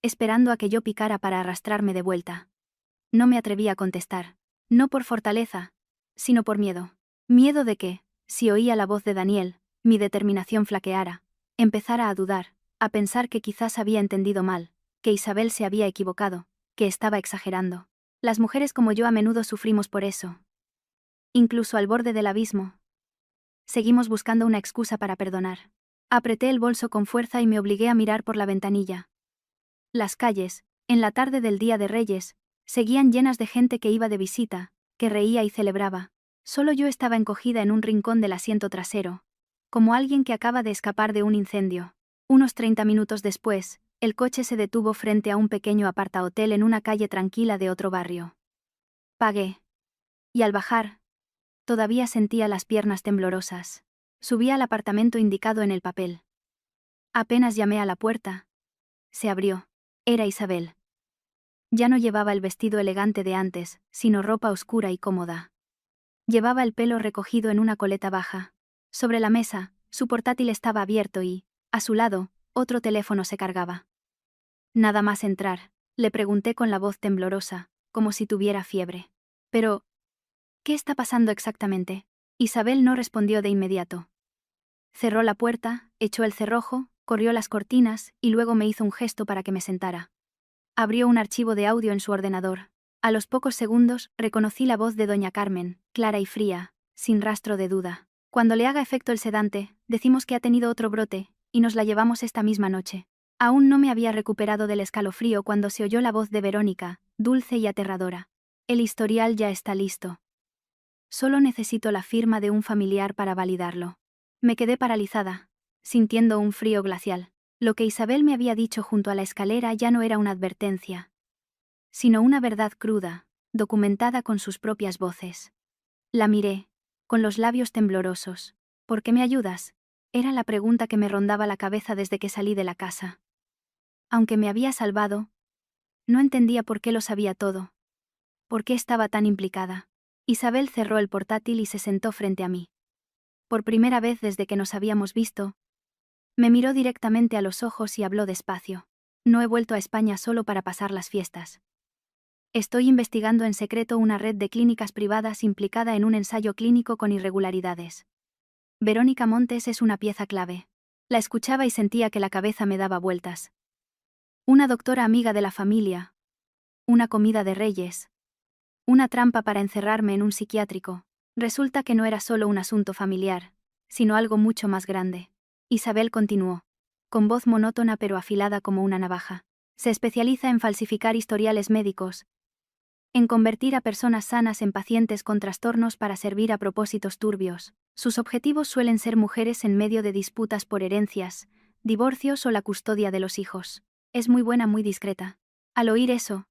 esperando a que yo picara para arrastrarme de vuelta. No me atreví a contestar. No por fortaleza, sino por miedo. Miedo de que, si oía la voz de Daniel, mi determinación flaqueara, empezara a dudar, a pensar que quizás había entendido mal, que Isabel se había equivocado, que estaba exagerando. Las mujeres como yo a menudo sufrimos por eso. Incluso al borde del abismo. Seguimos buscando una excusa para perdonar. Apreté el bolso con fuerza y me obligué a mirar por la ventanilla. Las calles, en la tarde del Día de Reyes, seguían llenas de gente que iba de visita, que reía y celebraba. Solo yo estaba encogida en un rincón del asiento trasero, como alguien que acaba de escapar de un incendio. Unos 30 minutos después, el coche se detuvo frente a un pequeño apartahotel en una calle tranquila de otro barrio. Pagué. Y al bajar, todavía sentía las piernas temblorosas. Subí al apartamento indicado en el papel. Apenas llamé a la puerta. Se abrió. Era Isabel. Ya no llevaba el vestido elegante de antes, sino ropa oscura y cómoda. Llevaba el pelo recogido en una coleta baja. Sobre la mesa, su portátil estaba abierto y, a su lado, otro teléfono se cargaba. Nada más entrar, le pregunté con la voz temblorosa, como si tuviera fiebre. Pero, ¿qué está pasando exactamente? Isabel no respondió de inmediato. Cerró la puerta, echó el cerrojo, corrió las cortinas y luego me hizo un gesto para que me sentara. Abrió un archivo de audio en su ordenador. A los pocos segundos, reconocí la voz de doña Carmen, clara y fría, sin rastro de duda. Cuando le haga efecto el sedante, decimos que ha tenido otro brote, y nos la llevamos esta misma noche. Aún no me había recuperado del escalofrío cuando se oyó la voz de Verónica, dulce y aterradora. El historial ya está listo. Solo necesito la firma de un familiar para validarlo. Me quedé paralizada, sintiendo un frío glacial. Lo que Isabel me había dicho junto a la escalera ya no era una advertencia, sino una verdad cruda, documentada con sus propias voces. La miré, con los labios temblorosos. ¿Por qué me ayudas? Era la pregunta que me rondaba la cabeza desde que salí de la casa. Aunque me había salvado, no entendía por qué lo sabía todo. ¿Por qué estaba tan implicada? Isabel cerró el portátil y se sentó frente a mí. Por primera vez desde que nos habíamos visto, me miró directamente a los ojos y habló despacio. No he vuelto a España solo para pasar las fiestas. Estoy investigando en secreto una red de clínicas privadas implicada en un ensayo clínico con irregularidades. Verónica Montes es una pieza clave. La escuchaba y sentía que la cabeza me daba vueltas. Una doctora amiga de la familia. Una comida de reyes. Una trampa para encerrarme en un psiquiátrico. Resulta que no era solo un asunto familiar, sino algo mucho más grande. Isabel continuó, con voz monótona pero afilada como una navaja. Se especializa en falsificar historiales médicos, en convertir a personas sanas en pacientes con trastornos para servir a propósitos turbios. Sus objetivos suelen ser mujeres en medio de disputas por herencias, divorcios o la custodia de los hijos. Es muy buena, muy discreta. Al oír eso,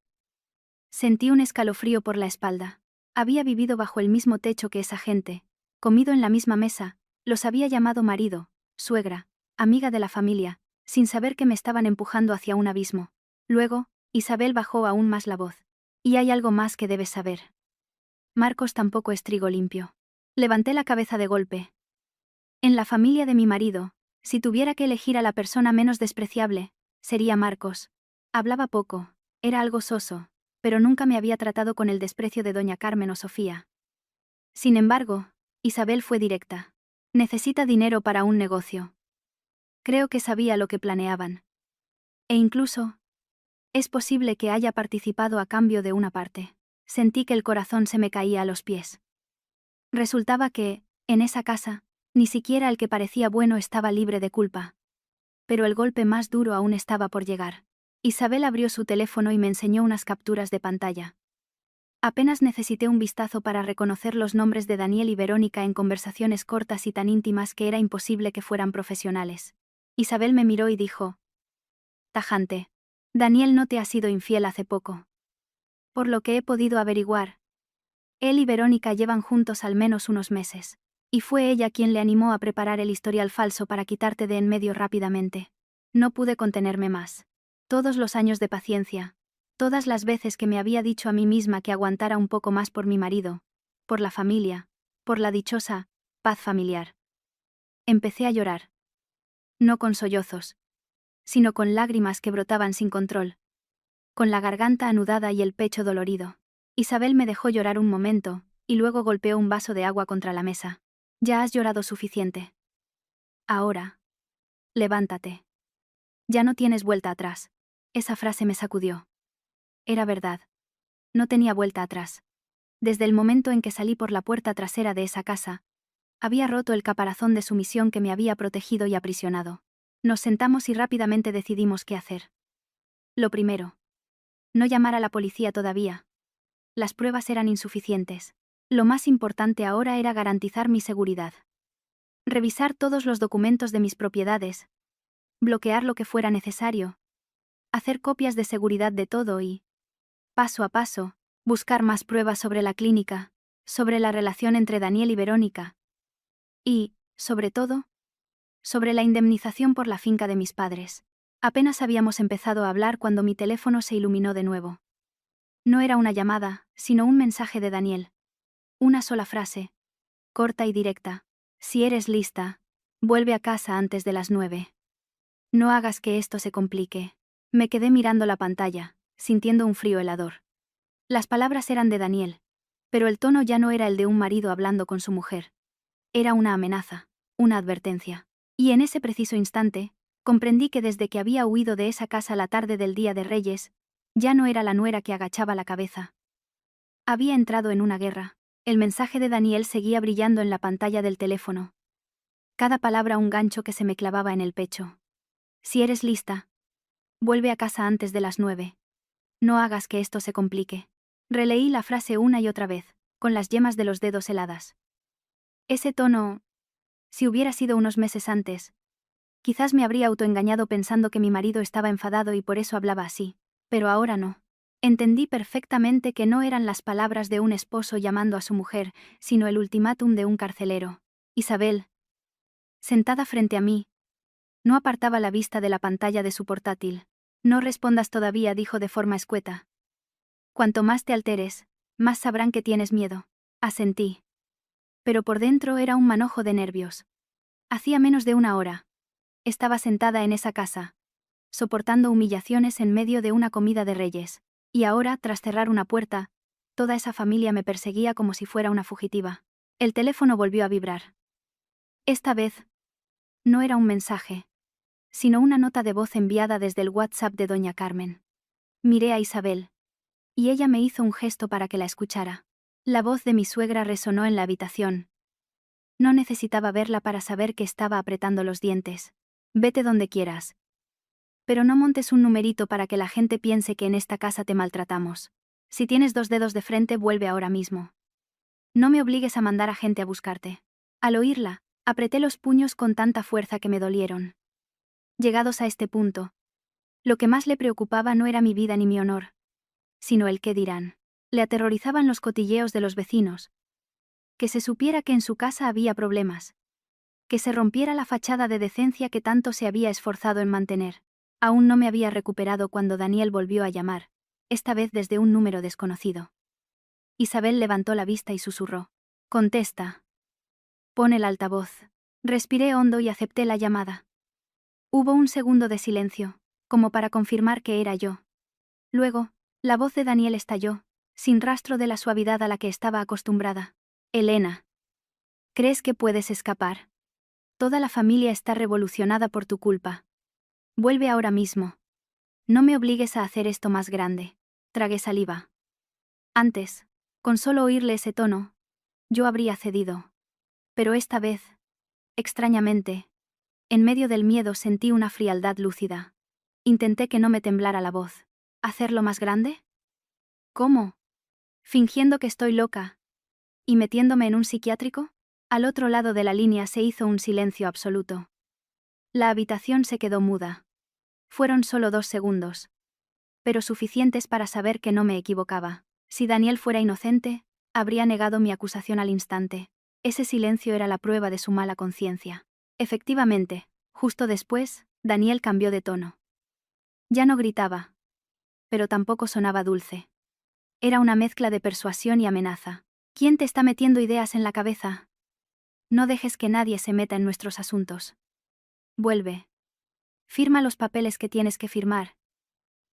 sentí un escalofrío por la espalda. Había vivido bajo el mismo techo que esa gente, comido en la misma mesa, los había llamado marido, suegra, amiga de la familia, sin saber que me estaban empujando hacia un abismo. Luego, Isabel bajó aún más la voz. Y hay algo más que debes saber. Marcos tampoco es trigo limpio. Levanté la cabeza de golpe. En la familia de mi marido, si tuviera que elegir a la persona menos despreciable, sería Marcos. Hablaba poco, era algo soso, pero nunca me había tratado con el desprecio de doña Carmen o Sofía. Sin embargo, Isabel fue directa. Necesita dinero para un negocio. Creo que sabía lo que planeaban. E incluso, es posible que haya participado a cambio de una parte. Sentí que el corazón se me caía a los pies. Resultaba que, en esa casa, ni siquiera el que parecía bueno estaba libre de culpa. Pero el golpe más duro aún estaba por llegar. Isabel abrió su teléfono y me enseñó unas capturas de pantalla. Apenas necesité un vistazo para reconocer los nombres de Daniel y Verónica en conversaciones cortas y tan íntimas que era imposible que fueran profesionales. Isabel me miró y dijo: tajante. Daniel no te ha sido infiel hace poco. Por lo que he podido averiguar, él y Verónica llevan juntos al menos unos meses. Y fue ella quien le animó a preparar el historial falso para quitarte de en medio rápidamente. No pude contenerme más. Todos los años de paciencia, todas las veces que me había dicho a mí misma que aguantara un poco más por mi marido, por la familia, por la dichosa paz familiar. Empecé a llorar. No con sollozos, sino con lágrimas que brotaban sin control. Con la garganta anudada y el pecho dolorido. Isabel me dejó llorar un momento, y luego golpeó un vaso de agua contra la mesa. Ya has llorado suficiente. Ahora, levántate. Ya no tienes vuelta atrás. Esa frase me sacudió. Era verdad. No tenía vuelta atrás. Desde el momento en que salí por la puerta trasera de esa casa, había roto el caparazón de sumisión que me había protegido y aprisionado. Nos sentamos y rápidamente decidimos qué hacer. Lo primero: no llamar a la policía todavía. Las pruebas eran insuficientes. Lo más importante ahora era garantizar mi seguridad. Revisar todos los documentos de mis propiedades. Bloquear lo que fuera necesario. Hacer copias de seguridad de todo y, paso a paso, buscar más pruebas sobre la clínica, sobre la relación entre Daniel y Verónica. Y, sobre todo, sobre la indemnización por la finca de mis padres. Apenas habíamos empezado a hablar cuando mi teléfono se iluminó de nuevo. No era una llamada, sino un mensaje de Daniel. Una sola frase, corta y directa. Si eres lista, vuelve a casa antes de las 9. No hagas que esto se complique. Me quedé mirando la pantalla, sintiendo un frío helador. Las palabras eran de Daniel, pero el tono ya no era el de un marido hablando con su mujer. Era una amenaza, una advertencia. Y en ese preciso instante, comprendí que desde que había huido de esa casa la tarde del Día de Reyes, ya no era la nuera que agachaba la cabeza. Había entrado en una guerra. El mensaje de Daniel seguía brillando en la pantalla del teléfono. Cada palabra un gancho que se me clavaba en el pecho. Si eres lista, vuelve a casa antes de las 9. No hagas que esto se complique. Releí la frase una y otra vez, con las yemas de los dedos heladas. Ese tono, si hubiera sido unos meses antes, quizás me habría autoengañado pensando que mi marido estaba enfadado y por eso hablaba así, pero ahora no. Entendí perfectamente que no eran las palabras de un esposo llamando a su mujer, sino el ultimátum de un carcelero. Isabel, sentada frente a mí, no apartaba la vista de la pantalla de su portátil. No respondas todavía, dijo de forma escueta. Cuanto más te alteres, más sabrán que tienes miedo. Asentí. Pero por dentro era un manojo de nervios. Hacía menos de una hora. Estaba sentada en esa casa, soportando humillaciones en medio de una comida de reyes. Y ahora, tras cerrar una puerta, toda esa familia me perseguía como si fuera una fugitiva. El teléfono volvió a vibrar. Esta vez, no era un mensaje, sino una nota de voz enviada desde el WhatsApp de doña Carmen. Miré a Isabel, y ella me hizo un gesto para que la escuchara. La voz de mi suegra resonó en la habitación. No necesitaba verla para saber que estaba apretando los dientes. Vete donde quieras. Pero no montes un numerito para que la gente piense que en esta casa te maltratamos. Si tienes 2 dedos de frente, vuelve ahora mismo. No me obligues a mandar a gente a buscarte. Al oírla, apreté los puños con tanta fuerza que me dolieron. Llegados a este punto, lo que más le preocupaba no era mi vida ni mi honor, sino el qué dirán. Le aterrorizaban los cotilleos de los vecinos. Que se supiera que en su casa había problemas. Que se rompiera la fachada de decencia que tanto se había esforzado en mantener. Aún no me había recuperado cuando Daniel volvió a llamar, esta vez desde un número desconocido. Isabel levantó la vista y susurró. Contesta. Pon el altavoz. Respiré hondo y acepté la llamada. Hubo un segundo de silencio, como para confirmar que era yo. Luego, la voz de Daniel estalló, sin rastro de la suavidad a la que estaba acostumbrada. Elena. ¿Crees que puedes escapar? Toda la familia está revolucionada por tu culpa. Vuelve ahora mismo. No me obligues a hacer esto más grande. Tragué saliva. Antes, con solo oírle ese tono, yo habría cedido. Pero esta vez, extrañamente, en medio del miedo sentí una frialdad lúcida. Intenté que no me temblara la voz. ¿Hacerlo más grande? ¿Cómo? ¿Fingiendo que estoy loca? ¿Y metiéndome en un psiquiátrico? Al otro lado de la línea se hizo un silencio absoluto. La habitación se quedó muda. Fueron solo 2 segundos. Pero suficientes para saber que no me equivocaba. Si Daniel fuera inocente, habría negado mi acusación al instante. Ese silencio era la prueba de su mala conciencia. Efectivamente, justo después, Daniel cambió de tono. Ya no gritaba. Pero tampoco sonaba dulce. Era una mezcla de persuasión y amenaza. ¿Quién te está metiendo ideas en la cabeza? No dejes que nadie se meta en nuestros asuntos. Vuelve. Firma los papeles que tienes que firmar.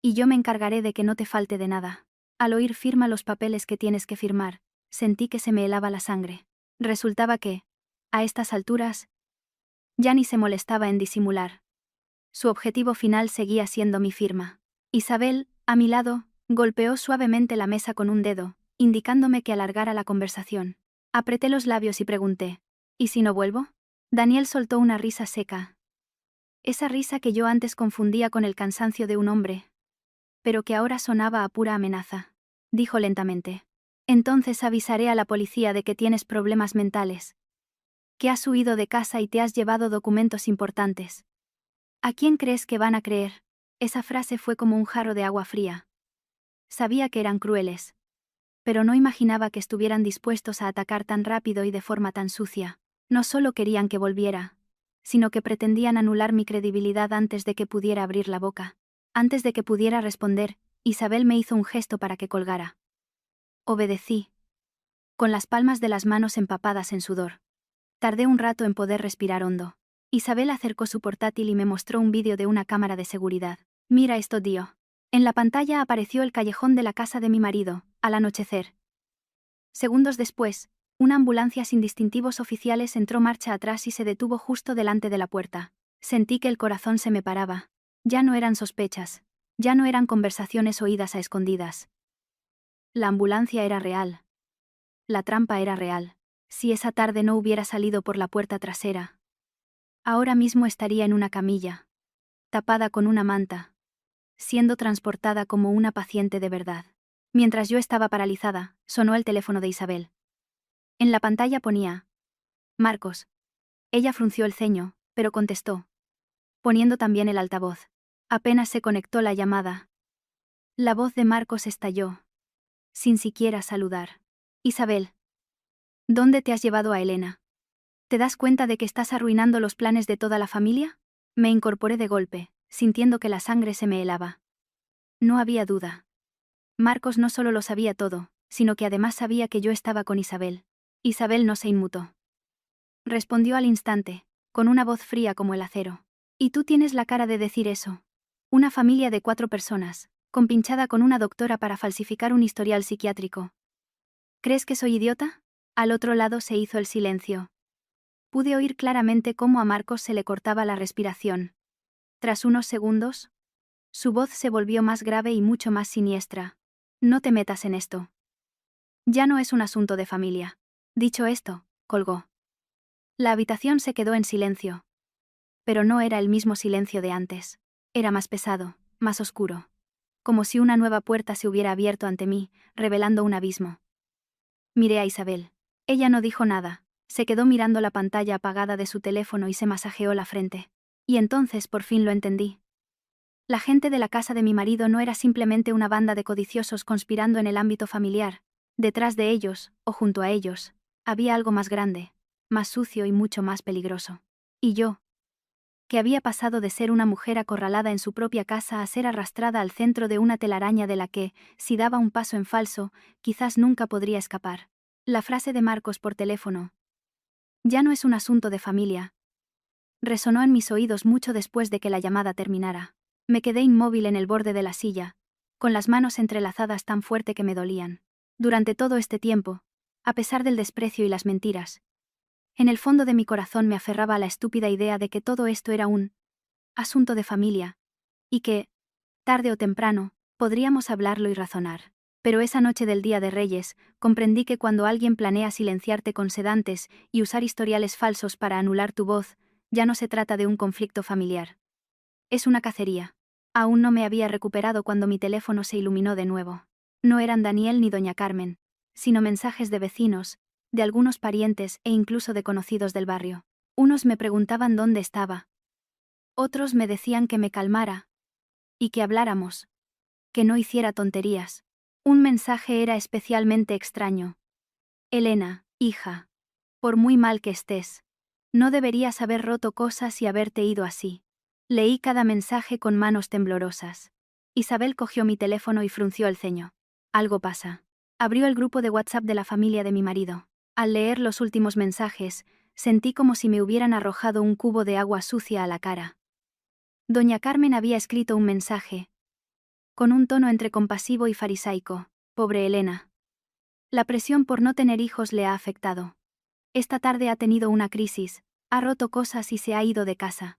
Y yo me encargaré de que no te falte de nada. Al oír firma los papeles que tienes que firmar, sentí que se me helaba la sangre. Resultaba que, a estas alturas, ya ni se molestaba en disimular. Su objetivo final seguía siendo mi firma. Isabel, a mi lado, golpeó suavemente la mesa con un dedo, indicándome que alargara la conversación. Apreté los labios y pregunté, ¿y si no vuelvo? Daniel soltó una risa seca. Esa risa que yo antes confundía con el cansancio de un hombre, pero que ahora sonaba a pura amenaza. Dijo lentamente. Entonces avisaré a la policía de que tienes problemas mentales. Que has huido de casa y te has llevado documentos importantes. ¿A quién crees que van a creer? Esa frase fue como un jarro de agua fría. Sabía que eran crueles. Pero no imaginaba que estuvieran dispuestos a atacar tan rápido y de forma tan sucia. No solo querían que volviera, sino que pretendían anular mi credibilidad antes de que pudiera abrir la boca. Antes de que pudiera responder, Isabel me hizo un gesto para que colgara. Obedecí. Con las palmas de las manos empapadas en sudor. Tardé un rato en poder respirar hondo. Isabel acercó su portátil y me mostró un vídeo de una cámara de seguridad. Mira esto, tío. En la pantalla apareció el callejón de la casa de mi marido, al anochecer. Segundos después, una ambulancia sin distintivos oficiales entró marcha atrás y se detuvo justo delante de la puerta. Sentí que el corazón se me paraba. Ya no eran sospechas. Ya no eran conversaciones oídas a escondidas. La ambulancia era real. La trampa era real. Si esa tarde no hubiera salido por la puerta trasera, ahora mismo estaría en una camilla, tapada con una manta, siendo transportada como una paciente de verdad. Mientras yo estaba paralizada, sonó el teléfono de Isabel. En la pantalla ponía: Marcos. Ella frunció el ceño, pero contestó, poniendo también el altavoz. Apenas se conectó la llamada. La voz de Marcos estalló, sin siquiera saludar. Isabel. ¿Dónde te has llevado a Elena? ¿Te das cuenta de que estás arruinando los planes de toda la familia? Me incorporé de golpe, sintiendo que la sangre se me helaba. No había duda. Marcos no solo lo sabía todo, sino que además sabía que yo estaba con Isabel. Isabel no se inmutó. Respondió al instante, con una voz fría como el acero. ¿Y tú tienes la cara de decir eso? Una familia de 4 personas, compinchada con una doctora para falsificar un historial psiquiátrico. ¿Crees que soy idiota? Al otro lado se hizo el silencio. Pude oír claramente cómo a Marcos se le cortaba la respiración. Tras unos segundos, su voz se volvió más grave y mucho más siniestra. No te metas en esto. Ya no es un asunto de familia. Dicho esto, colgó. La habitación se quedó en silencio. Pero no era el mismo silencio de antes. Era más pesado, más oscuro. como si una nueva puerta se hubiera abierto ante mí, revelando un abismo. Miré a Isabel. Ella no dijo nada, se quedó mirando la pantalla apagada de su teléfono y se masajeó la frente. Y entonces por fin lo entendí. La gente de la casa de mi marido no era simplemente una banda de codiciosos conspirando en el ámbito familiar. Detrás de ellos, o junto a ellos, había algo más grande, más sucio y mucho más peligroso. Y yo, que había pasado de ser una mujer acorralada en su propia casa a ser arrastrada al centro de una telaraña de la que, si daba un paso en falso, quizás nunca podría escapar. La frase de Marcos por teléfono. Ya no es un asunto de familia. Resonó en mis oídos mucho después de que la llamada terminara. Me quedé inmóvil en el borde de la silla, con las manos entrelazadas tan fuerte que me dolían. Durante todo este tiempo, a pesar del desprecio y las mentiras, en el fondo de mi corazón me aferraba a la estúpida idea de que todo esto era un asunto de familia, y que, tarde o temprano, podríamos hablarlo y razonar. Pero esa noche del Día de Reyes, comprendí que cuando alguien planea silenciarte con sedantes y usar historiales falsos para anular tu voz, ya no se trata de un conflicto familiar. Es una cacería. Aún no me había recuperado cuando mi teléfono se iluminó de nuevo. No eran Daniel ni doña Carmen, sino mensajes de vecinos, de algunos parientes e incluso de conocidos del barrio. Unos me preguntaban dónde estaba. Otros me decían que me calmara. Y que habláramos. Que no hiciera tonterías. Un mensaje era especialmente extraño. Elena, hija. Por muy mal que estés. No deberías haber roto cosas y haberte ido así. Leí cada mensaje con manos temblorosas. Isabel cogió mi teléfono y frunció el ceño. Algo pasa. Abrió el grupo de WhatsApp de la familia de mi marido. Al leer los últimos mensajes, sentí como si me hubieran arrojado un cubo de agua sucia a la cara. Doña Carmen había escrito un mensaje, con un tono entre compasivo y farisaico. Pobre Elena. La presión por no tener hijos le ha afectado. Esta tarde ha tenido una crisis, ha roto cosas y se ha ido de casa.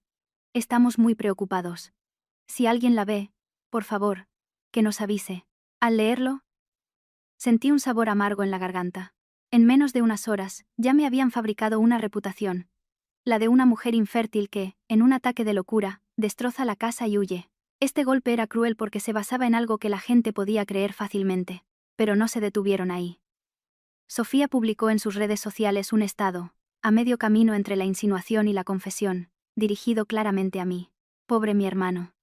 Estamos muy preocupados. Si alguien la ve, por favor, que nos avise. Al leerlo, sentí un sabor amargo en la garganta. En menos de unas horas, ya me habían fabricado una reputación. La de una mujer infértil que, en un ataque de locura, destroza la casa y huye. Este golpe era cruel porque se basaba en algo que la gente podía creer fácilmente. Pero no se detuvieron ahí. Sofía publicó en sus redes sociales un estado, a medio camino entre la insinuación y la confesión, dirigido claramente a mí. Pobre mi hermano.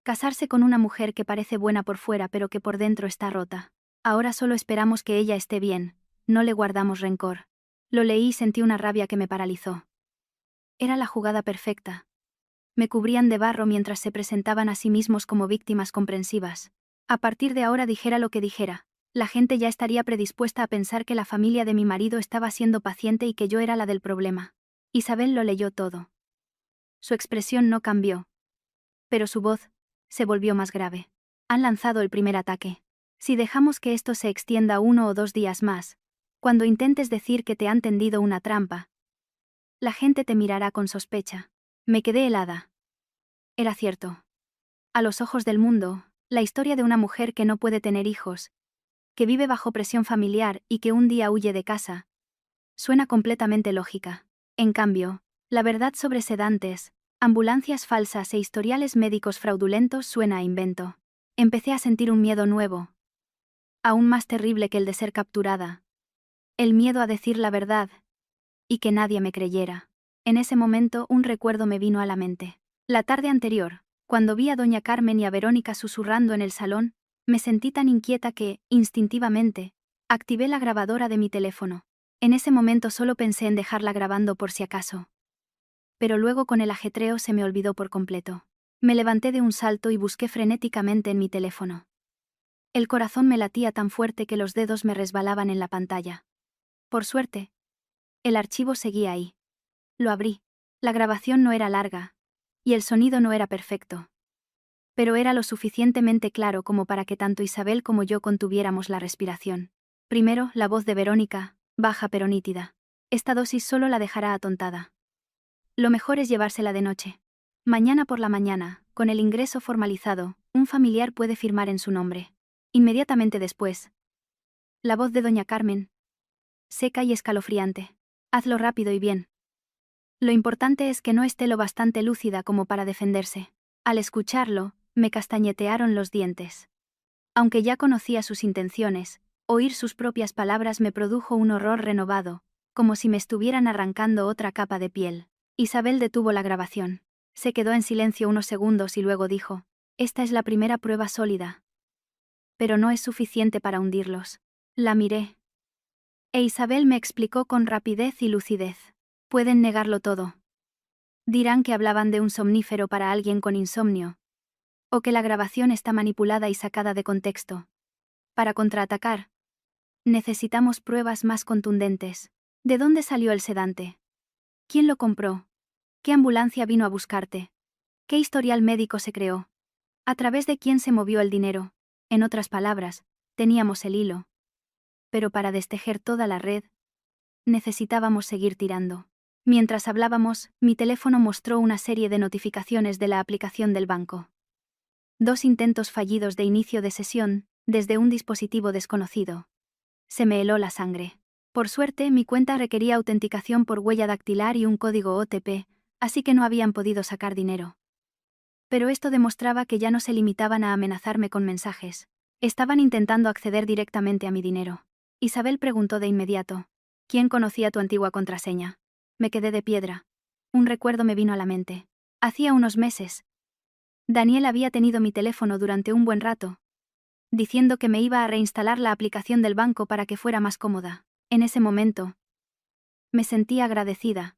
Casarse con una mujer que parece buena por fuera pero que por dentro está rota. Ahora solo esperamos que ella esté bien, no le guardamos rencor. Lo leí y sentí una rabia que me paralizó. Era la jugada perfecta. Me cubrían de barro mientras se presentaban a sí mismos como víctimas comprensivas. A partir de ahora dijera lo que dijera, la gente ya estaría predispuesta a pensar que la familia de mi marido estaba siendo paciente y que yo era la del problema. Isabel lo leyó todo. Su expresión no cambió. Pero su voz se volvió más grave. Han lanzado el primer ataque. Si dejamos que esto se extienda 1 o 2 días más, cuando intentes decir que te han tendido una trampa, la gente te mirará con sospecha. Me quedé helada. Era cierto. A los ojos del mundo, la historia de una mujer que no puede tener hijos, que vive bajo presión familiar y que un día huye de casa, suena completamente lógica. En cambio, la verdad sobre sedantes, ambulancias falsas e historiales médicos fraudulentos suena a invento. Empecé a sentir un miedo nuevo, aún más terrible que el de ser capturada. El miedo a decir la verdad, y que nadie me creyera. En ese momento un recuerdo me vino a la mente. La tarde anterior, cuando vi a doña Carmen y a Verónica susurrando en el salón, me sentí tan inquieta que, instintivamente, activé la grabadora de mi teléfono. En ese momento solo pensé en dejarla grabando por si acaso. Pero luego con el ajetreo se me olvidó por completo. Me levanté de un salto y busqué frenéticamente en mi teléfono. El corazón me latía tan fuerte que los dedos me resbalaban en la pantalla. Por suerte, el archivo seguía ahí. Lo abrí. La grabación no era larga, y el sonido no era perfecto. Pero era lo suficientemente claro como para que tanto Isabel como yo contuviéramos la respiración. Primero, la voz de Verónica, baja pero nítida. Esta dosis solo la dejará atontada. Lo mejor es llevársela de noche. Mañana por la mañana, con el ingreso formalizado, un familiar puede firmar en su nombre. Inmediatamente después, la voz de doña Carmen, seca y escalofriante. Hazlo rápido y bien. Lo importante es que no esté lo bastante lúcida como para defenderse. Al escucharlo, Me castañetearon los dientes. Aunque ya conocía sus intenciones, oír sus propias palabras me produjo un horror renovado, como si me estuvieran arrancando otra capa de piel. Isabel detuvo la grabación. Se quedó en silencio unos segundos y luego dijo: «Esta es la primera prueba sólida. Pero no es suficiente para hundirlos». La miré. E Isabel me explicó con rapidez y lucidez. Pueden negarlo todo. Dirán que hablaban de un somnífero para alguien con insomnio. O que la grabación está manipulada y sacada de contexto. Para contraatacar, necesitamos pruebas más contundentes. ¿De dónde salió el sedante? ¿Quién lo compró? ¿Qué ambulancia vino a buscarte? ¿Qué historial médico se creó? ¿A través de quién se movió el dinero? En otras palabras, teníamos el hilo. Pero para destejer toda la red, necesitábamos seguir tirando. Mientras hablábamos, mi teléfono mostró una serie de notificaciones de la aplicación del banco. 2 intentos fallidos de inicio de sesión, desde un dispositivo desconocido. Se me heló la sangre. Por suerte, mi cuenta requería autenticación por huella dactilar y un código OTP, así que no habían podido sacar dinero. Pero esto demostraba que ya no se limitaban a amenazarme con mensajes. Estaban intentando acceder directamente a mi dinero. Isabel preguntó de inmediato: «¿Quién conocía tu antigua contraseña?». Me quedé de piedra. Un recuerdo me vino a la mente. Hacía unos meses, Daniel había tenido mi teléfono durante un buen rato, diciendo que me iba a reinstalar la aplicación del banco para que fuera más cómoda. En ese momento, me sentí agradecida.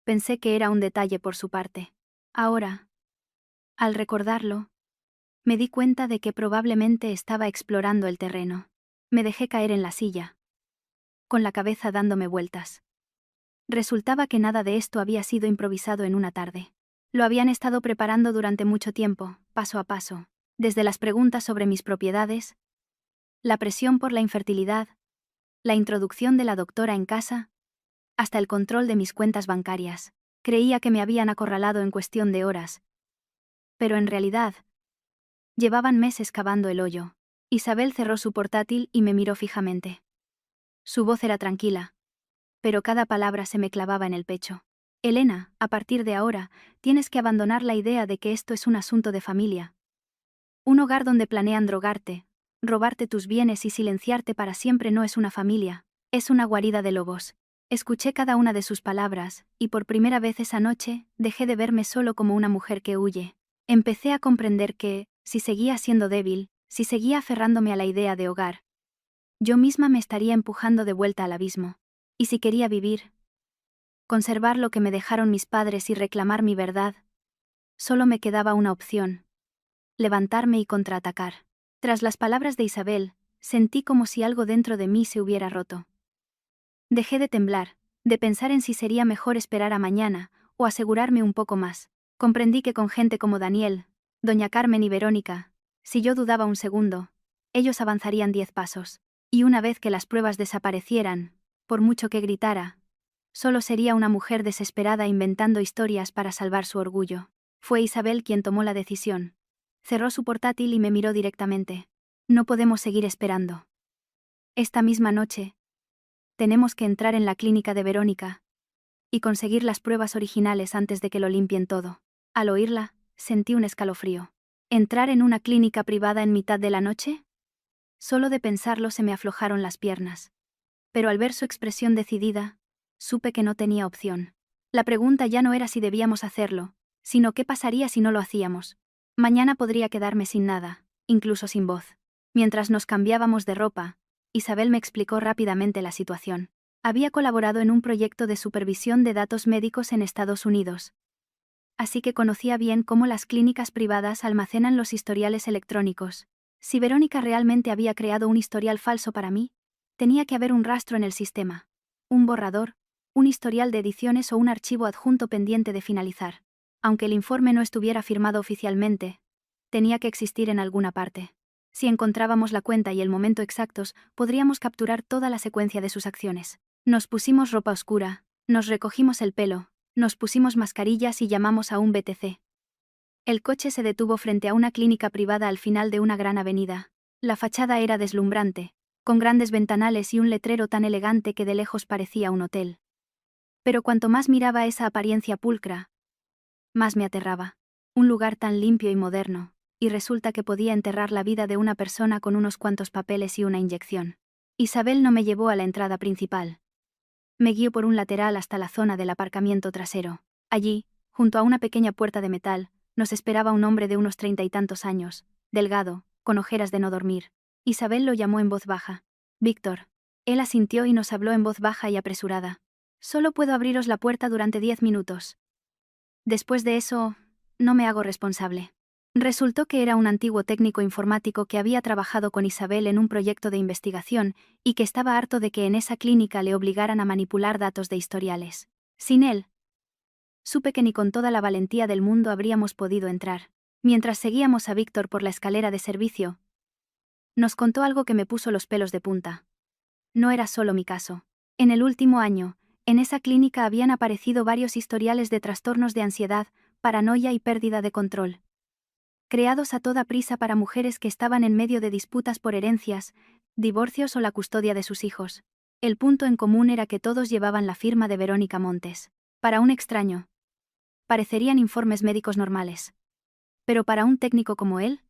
Pensé que era un detalle por su parte. Ahora, al recordarlo, me di cuenta de que probablemente estaba explorando el terreno. Me dejé caer en la silla, con la cabeza dándome vueltas. Resultaba que nada de esto había sido improvisado en una tarde. Lo habían estado preparando durante mucho tiempo, paso a paso, desde las preguntas sobre mis propiedades, la presión por la infertilidad, la introducción de la doctora en casa, hasta el control de mis cuentas bancarias. Creía que me habían acorralado en cuestión de horas. Pero en realidad, llevaban meses cavando el hoyo. Isabel cerró su portátil y me miró fijamente. Su voz era tranquila, pero cada palabra se me clavaba en el pecho. «Elena, a partir de ahora, tienes que abandonar la idea de que esto es un asunto de familia. Un hogar donde planean drogarte, robarte tus bienes y silenciarte para siempre no es una familia, es una guarida de lobos». Escuché cada una de sus palabras, y por primera vez esa noche, dejé de verme solo como una mujer que huye. Empecé a comprender que, si seguía siendo débil, si seguía aferrándome a la idea de hogar, yo misma me estaría empujando de vuelta al abismo. Y si quería vivir, conservar lo que me dejaron mis padres y reclamar mi verdad, solo me quedaba una opción: levantarme y contraatacar. Tras las palabras de Isabel, sentí como si algo dentro de mí se hubiera roto. Dejé de temblar, de pensar en si sería mejor esperar a mañana, o asegurarme un poco más. Comprendí que con gente como Daniel, doña Carmen y Verónica, si yo dudaba un segundo, ellos avanzarían 10 pasos. Y una vez que las pruebas desaparecieran, por mucho que gritara, solo sería una mujer desesperada inventando historias para salvar su orgullo. Fue Isabel quien tomó la decisión. Cerró su portátil y me miró directamente. «No podemos seguir esperando. Esta misma noche, tenemos que entrar en la clínica de Verónica y conseguir las pruebas originales antes de que lo limpien todo». Al oírla, sentí un escalofrío. ¿Entrar en una clínica privada en mitad de la noche? Solo de pensarlo se me aflojaron las piernas. Pero al ver su expresión decidida, supe que no tenía opción. La pregunta ya no era si debíamos hacerlo, sino qué pasaría si no lo hacíamos. Mañana podría quedarme sin nada, incluso sin voz. Mientras nos cambiábamos de ropa, Isabel me explicó rápidamente la situación. Había colaborado en un proyecto de supervisión de datos médicos en Estados Unidos. Así que conocía bien cómo las clínicas privadas almacenan los historiales electrónicos. Si Verónica realmente había creado un historial falso para mí, tenía que haber un rastro en el sistema. Un borrador, un historial de ediciones o un archivo adjunto pendiente de finalizar. Aunque el informe no estuviera firmado oficialmente, tenía que existir en alguna parte. Si encontrábamos la cuenta y el momento exactos, podríamos capturar toda la secuencia de sus acciones. Nos pusimos ropa oscura, nos recogimos el pelo, nos pusimos mascarillas y llamamos a un BTC. El coche se detuvo frente a una clínica privada al final de una gran avenida. La fachada era deslumbrante, con grandes ventanales y un letrero tan elegante que de lejos parecía un hotel. Pero cuanto más miraba esa apariencia pulcra, más me aterraba. Un lugar tan limpio y moderno, y resulta que podía enterrar la vida de una persona con unos cuantos papeles y una inyección. Isabel no me llevó a la entrada principal. Me guió por un lateral hasta la zona del aparcamiento trasero. Allí, junto a una pequeña puerta de metal, nos esperaba un hombre de unos 30 y tantos años, delgado, con ojeras de no dormir. Isabel lo llamó en voz baja. Víctor. Él asintió y nos habló en voz baja y apresurada. Solo puedo abriros la puerta durante 10 minutos. Después de eso, no me hago responsable. Resultó que era un antiguo técnico informático que había trabajado con Isabel en un proyecto de investigación y que estaba harto de que en esa clínica le obligaran a manipular datos de historiales. Sin él, supe que ni con toda la valentía del mundo habríamos podido entrar. Mientras seguíamos a Víctor por la escalera de servicio, nos contó algo que me puso los pelos de punta. No era solo mi caso. En el último año, en esa clínica habían aparecido varios historiales de trastornos de ansiedad, paranoia y pérdida de control, creados a toda prisa para mujeres que estaban en medio de disputas por herencias, divorcios o la custodia de sus hijos. El punto en común era que todos llevaban la firma de Verónica Montes. Para un extraño, parecerían informes médicos normales. Pero para un técnico como él,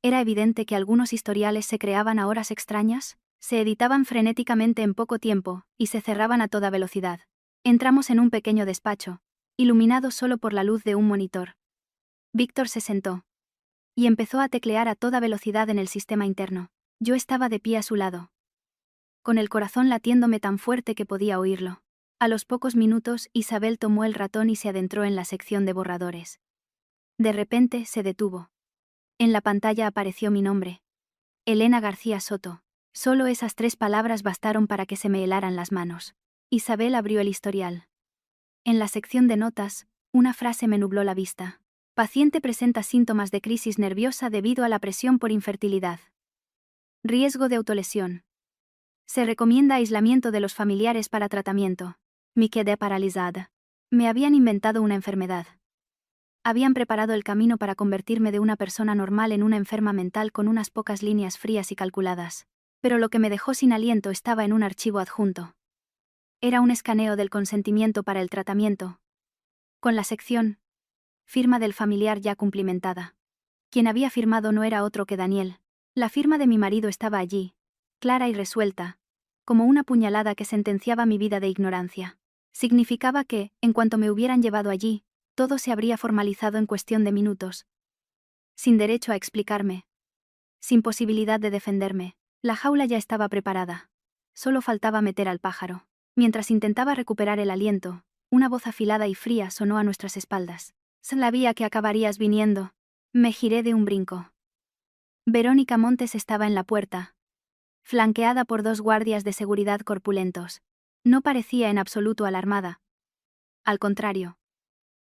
era evidente que algunos historiales se creaban a horas extrañas, se editaban frenéticamente en poco tiempo, y se cerraban a toda velocidad. Entramos en un pequeño despacho, iluminado solo por la luz de un monitor. Víctor se sentó y empezó a teclear a toda velocidad en el sistema interno. Yo estaba de pie a su lado, con el corazón latiéndome tan fuerte que podía oírlo. A los pocos minutos, Isabel tomó el ratón y se adentró en la sección de borradores. De repente, se detuvo. En la pantalla apareció mi nombre. Elena García Soto. Solo esas 3 palabras bastaron para que se me helaran las manos. Isabel abrió el historial. En la sección de notas, una frase me nubló la vista. Paciente presenta síntomas de crisis nerviosa debido a la presión por infertilidad. Riesgo de autolesión. Se recomienda aislamiento de los familiares para tratamiento. Me quedé paralizada. Me habían inventado una enfermedad. Habían preparado el camino para convertirme de una persona normal en una enferma mental con unas pocas líneas frías y calculadas. Pero lo que me dejó sin aliento estaba en un archivo adjunto. Era un escaneo del consentimiento para el tratamiento, con la sección firma del familiar ya cumplimentada. Quien había firmado no era otro que Daniel. La firma de mi marido estaba allí, clara y resuelta, como una puñalada que sentenciaba mi vida de ignorancia. Significaba que, en cuanto me hubieran llevado allí, todo se habría formalizado en cuestión de minutos. Sin derecho a explicarme. Sin posibilidad de defenderme. La jaula ya estaba preparada. Solo faltaba meter al pájaro. Mientras intentaba recuperar el aliento, una voz afilada y fría sonó a nuestras espaldas. Sabía que acabarías viniendo. Me giré de un brinco. Verónica Montes estaba en la puerta, flanqueada por 2 guardias de seguridad corpulentos. No parecía en absoluto alarmada. Al contrario.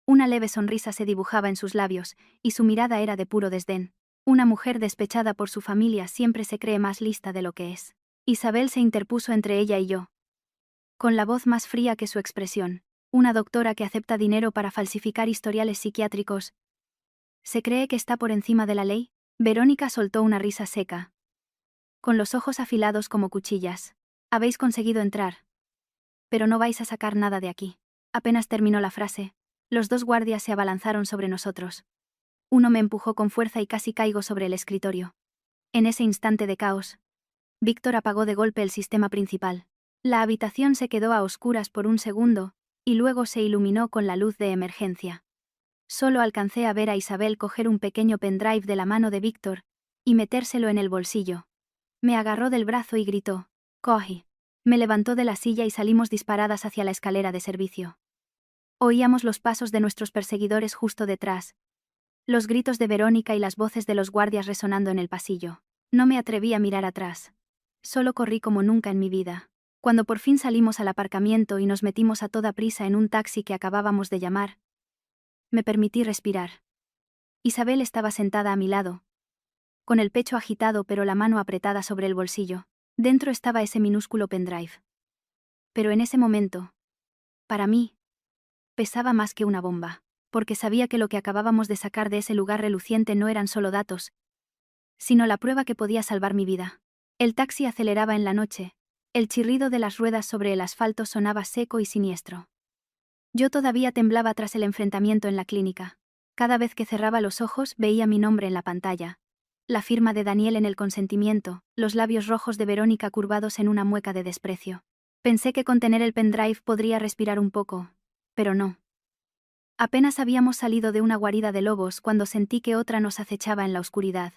Una leve sonrisa se dibujaba en sus labios, y su mirada era de puro desdén. Una mujer despechada por su familia siempre se cree más lista de lo que es. Isabel se interpuso entre ella y yo, con la voz más fría que su expresión. Una doctora que acepta dinero para falsificar historiales psiquiátricos. ¿Se cree que está por encima de la ley? Verónica soltó una risa seca, con los ojos afilados como cuchillas. Habéis conseguido entrar, pero no vais a sacar nada de aquí. Apenas terminó la frase, los 2 guardias se abalanzaron sobre nosotros. Uno me empujó con fuerza y casi caigo sobre el escritorio. En ese instante de caos, Víctor apagó de golpe el sistema principal. La habitación se quedó a oscuras por un segundo, y luego se iluminó con la luz de emergencia. Solo alcancé a ver a Isabel coger un pequeño pendrive de la mano de Víctor y metérselo en el bolsillo. Me agarró del brazo y gritó, «Coge». Me levantó de la silla y salimos disparadas hacia la escalera de servicio. Oíamos los pasos de nuestros perseguidores justo detrás, los gritos de Verónica y las voces de los guardias resonando en el pasillo. No me atreví a mirar atrás. Solo corrí como nunca en mi vida. Cuando por fin salimos al aparcamiento y nos metimos a toda prisa en un taxi que acabábamos de llamar, me permití respirar. Isabel estaba sentada a mi lado, con el pecho agitado pero la mano apretada sobre el bolsillo. Dentro estaba ese minúsculo pendrive. Pero en ese momento, para mí, pesaba más que una bomba, porque sabía que lo que acabábamos de sacar de ese lugar reluciente no eran solo datos, sino la prueba que podía salvar mi vida. El taxi aceleraba en la noche, el chirrido de las ruedas sobre el asfalto sonaba seco y siniestro. Yo todavía temblaba tras el enfrentamiento en la clínica. Cada vez que cerraba los ojos veía mi nombre en la pantalla. La firma de Daniel en el consentimiento, los labios rojos de Verónica curvados en una mueca de desprecio. Pensé que con tener el pendrive podría respirar un poco, pero no. Apenas habíamos salido de una guarida de lobos cuando sentí que otra nos acechaba en la oscuridad.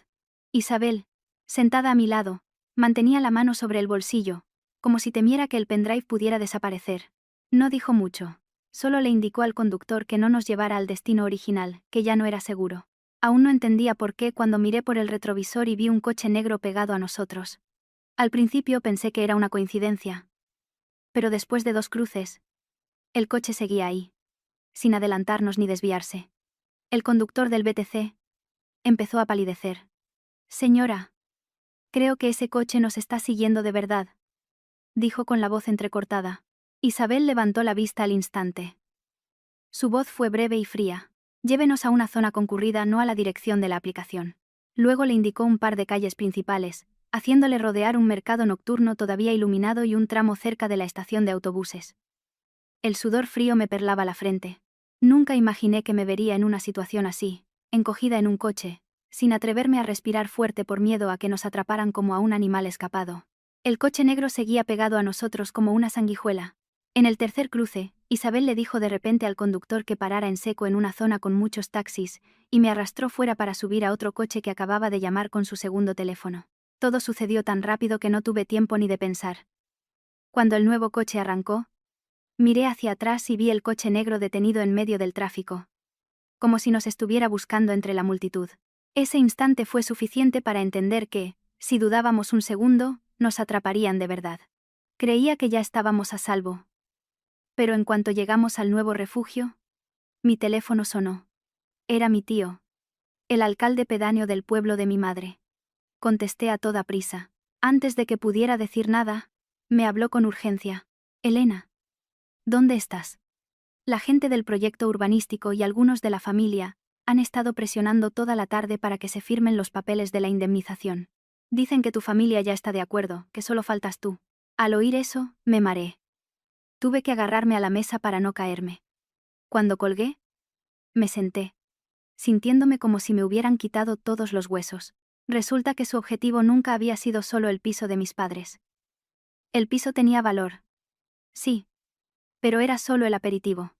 Isabel, sentada a mi lado, mantenía la mano sobre el bolsillo, como si temiera que el pendrive pudiera desaparecer. No dijo mucho. Solo le indicó al conductor que no nos llevara al destino original, que ya no era seguro. Aún no entendía por qué cuando miré por el retrovisor y vi un coche negro pegado a nosotros. Al principio pensé que era una coincidencia. Pero después de 2 cruces, el coche seguía ahí, sin adelantarnos ni desviarse. El conductor del BTC empezó a palidecer. Señora, creo que ese coche nos está siguiendo de verdad, dijo con la voz entrecortada. Isabel levantó la vista al instante. Su voz fue breve y fría. Llévenos a una zona concurrida, no a la dirección de la aplicación. Luego le indicó un par de calles principales, haciéndole rodear un mercado nocturno todavía iluminado y un tramo cerca de la estación de autobuses. El sudor frío me perlaba la frente. Nunca imaginé que me vería en una situación así, encogida en un coche, sin atreverme a respirar fuerte por miedo a que nos atraparan como a un animal escapado. El coche negro seguía pegado a nosotros como una sanguijuela. En el tercer cruce, Isabel le dijo de repente al conductor que parara en seco en una zona con muchos taxis, y me arrastró fuera para subir a otro coche que acababa de llamar con su segundo teléfono. Todo sucedió tan rápido que no tuve tiempo ni de pensar. Cuando el nuevo coche arrancó, miré hacia atrás y vi el coche negro detenido en medio del tráfico, como si nos estuviera buscando entre la multitud. Ese instante fue suficiente para entender que, si dudábamos un segundo, nos atraparían de verdad. Creía que ya estábamos a salvo. Pero en cuanto llegamos al nuevo refugio, mi teléfono sonó. Era mi tío, el alcalde pedáneo del pueblo de mi madre. Contesté a toda prisa. Antes de que pudiera decir nada, me habló con urgencia. Elena, ¿dónde estás? La gente del proyecto urbanístico y algunos de la familia han estado presionando toda la tarde para que se firmen los papeles de la indemnización. Dicen que tu familia ya está de acuerdo, que solo faltas tú. Al oír eso, me mareé. Tuve que agarrarme a la mesa para no caerme. Cuando colgué, me senté, sintiéndome como si me hubieran quitado todos los huesos. Resulta que su objetivo nunca había sido solo el piso de mis padres. El piso tenía valor. Sí. Pero era solo el aperitivo.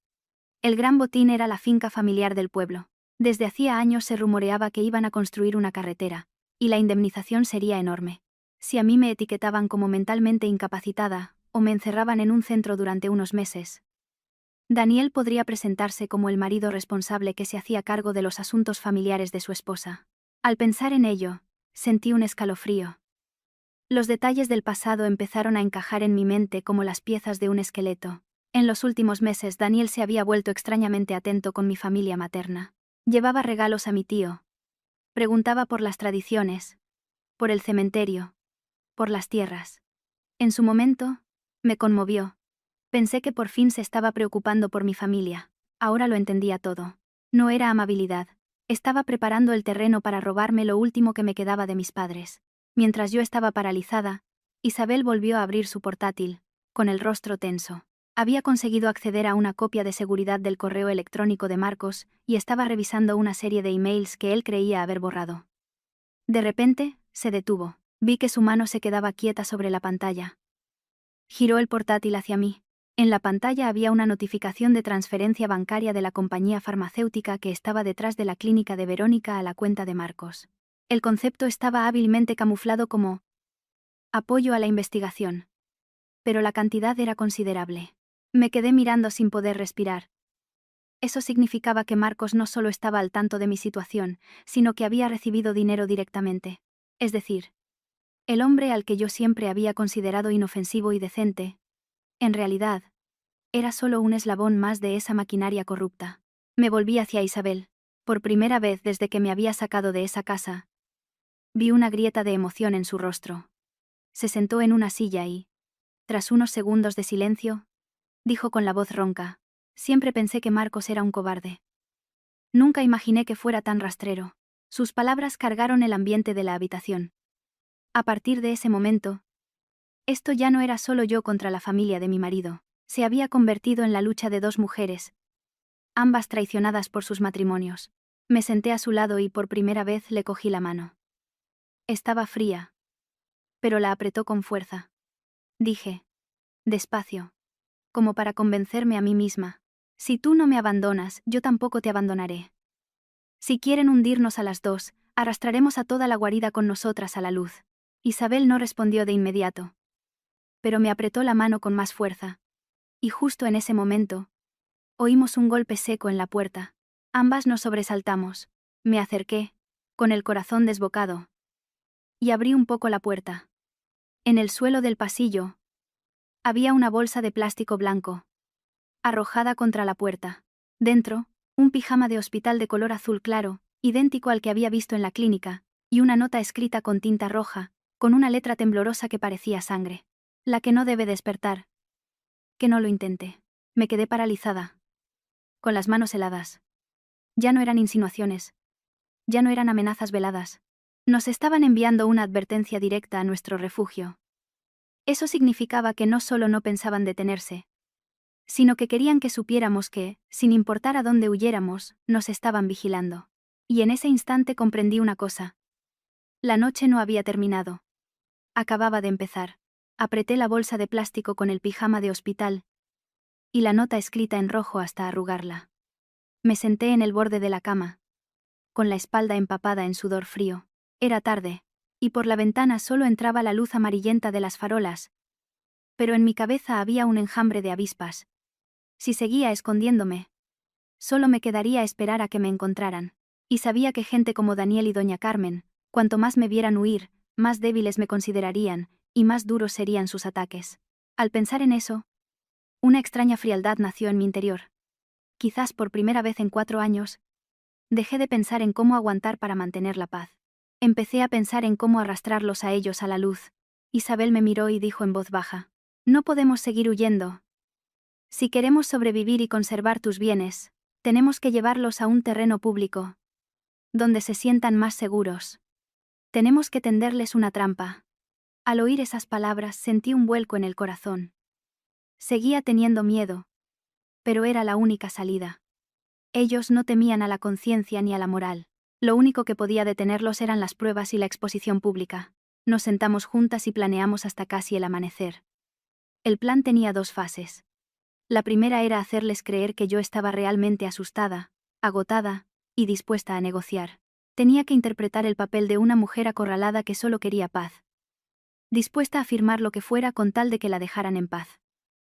El gran botín era la finca familiar del pueblo. Desde hacía años se rumoreaba que iban a construir una carretera, y la indemnización sería enorme. Si a mí me etiquetaban como mentalmente incapacitada, o me encerraban en un centro durante unos meses, Daniel podría presentarse como el marido responsable que se hacía cargo de los asuntos familiares de su esposa. Al pensar en ello, sentí un escalofrío. Los detalles del pasado empezaron a encajar en mi mente como las piezas de un esqueleto. En los últimos meses Daniel se había vuelto extrañamente atento con mi familia materna. Llevaba regalos a mi tío. Preguntaba por las tradiciones, por el cementerio, por las tierras. En su momento, me conmovió. Pensé que por fin se estaba preocupando por mi familia. Ahora lo entendía todo. No era amabilidad. Estaba preparando el terreno para robarme lo último que me quedaba de mis padres. Mientras yo estaba paralizada, Isabel volvió a abrir su portátil, con el rostro tenso. Había conseguido acceder a una copia de seguridad del correo electrónico de Marcos y estaba revisando una serie de emails que él creía haber borrado. De repente, se detuvo. Vi que su mano se quedaba quieta sobre la pantalla. Giró el portátil hacia mí. En la pantalla había una notificación de transferencia bancaria de la compañía farmacéutica que estaba detrás de la clínica de Verónica a la cuenta de Marcos. El concepto estaba hábilmente camuflado como apoyo a la investigación. Pero la cantidad era considerable. Me quedé mirando sin poder respirar. Eso significaba que Marcos no solo estaba al tanto de mi situación, sino que había recibido dinero directamente. Es decir, el hombre al que yo siempre había considerado inofensivo y decente, en realidad, era solo un eslabón más de esa maquinaria corrupta. Me volví hacia Isabel. Por primera vez desde que me había sacado de esa casa, vi una grieta de emoción en su rostro. Se sentó en una silla y, tras unos segundos de silencio, dijo con la voz ronca: siempre pensé que Marcos era un cobarde. Nunca imaginé que fuera tan rastrero. Sus palabras cargaron el ambiente de la habitación. A partir de ese momento, esto ya no era solo yo contra la familia de mi marido. Se había convertido en la lucha de 2 mujeres, ambas traicionadas por sus matrimonios. Me senté a su lado y por primera vez le cogí la mano. Estaba fría. Pero la apretó con fuerza. Dije. Despacio. Como para convencerme a mí misma. Si tú no me abandonas, yo tampoco te abandonaré. Si quieren hundirnos a las dos, arrastraremos a toda la guarida con nosotras a la luz. Isabel no respondió de inmediato. Pero me apretó la mano con más fuerza. Y justo en ese momento, oímos un golpe seco en la puerta. Ambas nos sobresaltamos. Me acerqué, con el corazón desbocado. Y abrí un poco la puerta. En el suelo del pasillo, había una bolsa de plástico blanco, arrojada contra la puerta. Dentro, un pijama de hospital de color azul claro, idéntico al que había visto en la clínica, y una nota escrita con tinta roja, con una letra temblorosa que parecía sangre. La que no debe despertar. Que no lo intente. Me quedé paralizada. Con las manos heladas. Ya no eran insinuaciones. Ya no eran amenazas veladas. Nos estaban enviando una advertencia directa a nuestro refugio. Eso significaba que no solo no pensaban detenerse, sino que querían que supiéramos que, sin importar a dónde huyéramos, nos estaban vigilando. Y en ese instante comprendí una cosa. La noche no había terminado. Acababa de empezar. Apreté la bolsa de plástico con el pijama de hospital y la nota escrita en rojo hasta arrugarla. Me senté en el borde de la cama, con la espalda empapada en sudor frío. Era tarde, y por la ventana solo entraba la luz amarillenta de las farolas, pero en mi cabeza había un enjambre de avispas. Si seguía escondiéndome, solo me quedaría esperar a que me encontraran. Y sabía que gente como Daniel y doña Carmen, cuanto más me vieran huir, más débiles me considerarían, y más duros serían sus ataques. Al pensar en eso, una extraña frialdad nació en mi interior. Quizás por primera vez en 4 años, dejé de pensar en cómo aguantar para mantener la paz. Empecé a pensar en cómo arrastrarlos a ellos a la luz. Isabel me miró y dijo en voz baja: No podemos seguir huyendo. Si queremos sobrevivir y conservar tus bienes, tenemos que llevarlos a un terreno público, donde se sientan más seguros. Tenemos que tenderles una trampa. Al oír esas palabras sentí un vuelco en el corazón. Seguía teniendo miedo, pero era la única salida. Ellos no temían a la conciencia ni a la moral. Lo único que podía detenerlos eran las pruebas y la exposición pública. Nos sentamos juntas y planeamos hasta casi el amanecer. El plan tenía 2 fases. La primera era hacerles creer que yo estaba realmente asustada, agotada, y dispuesta a negociar. Tenía que interpretar el papel de una mujer acorralada que solo quería paz. Dispuesta a firmar lo que fuera con tal de que la dejaran en paz.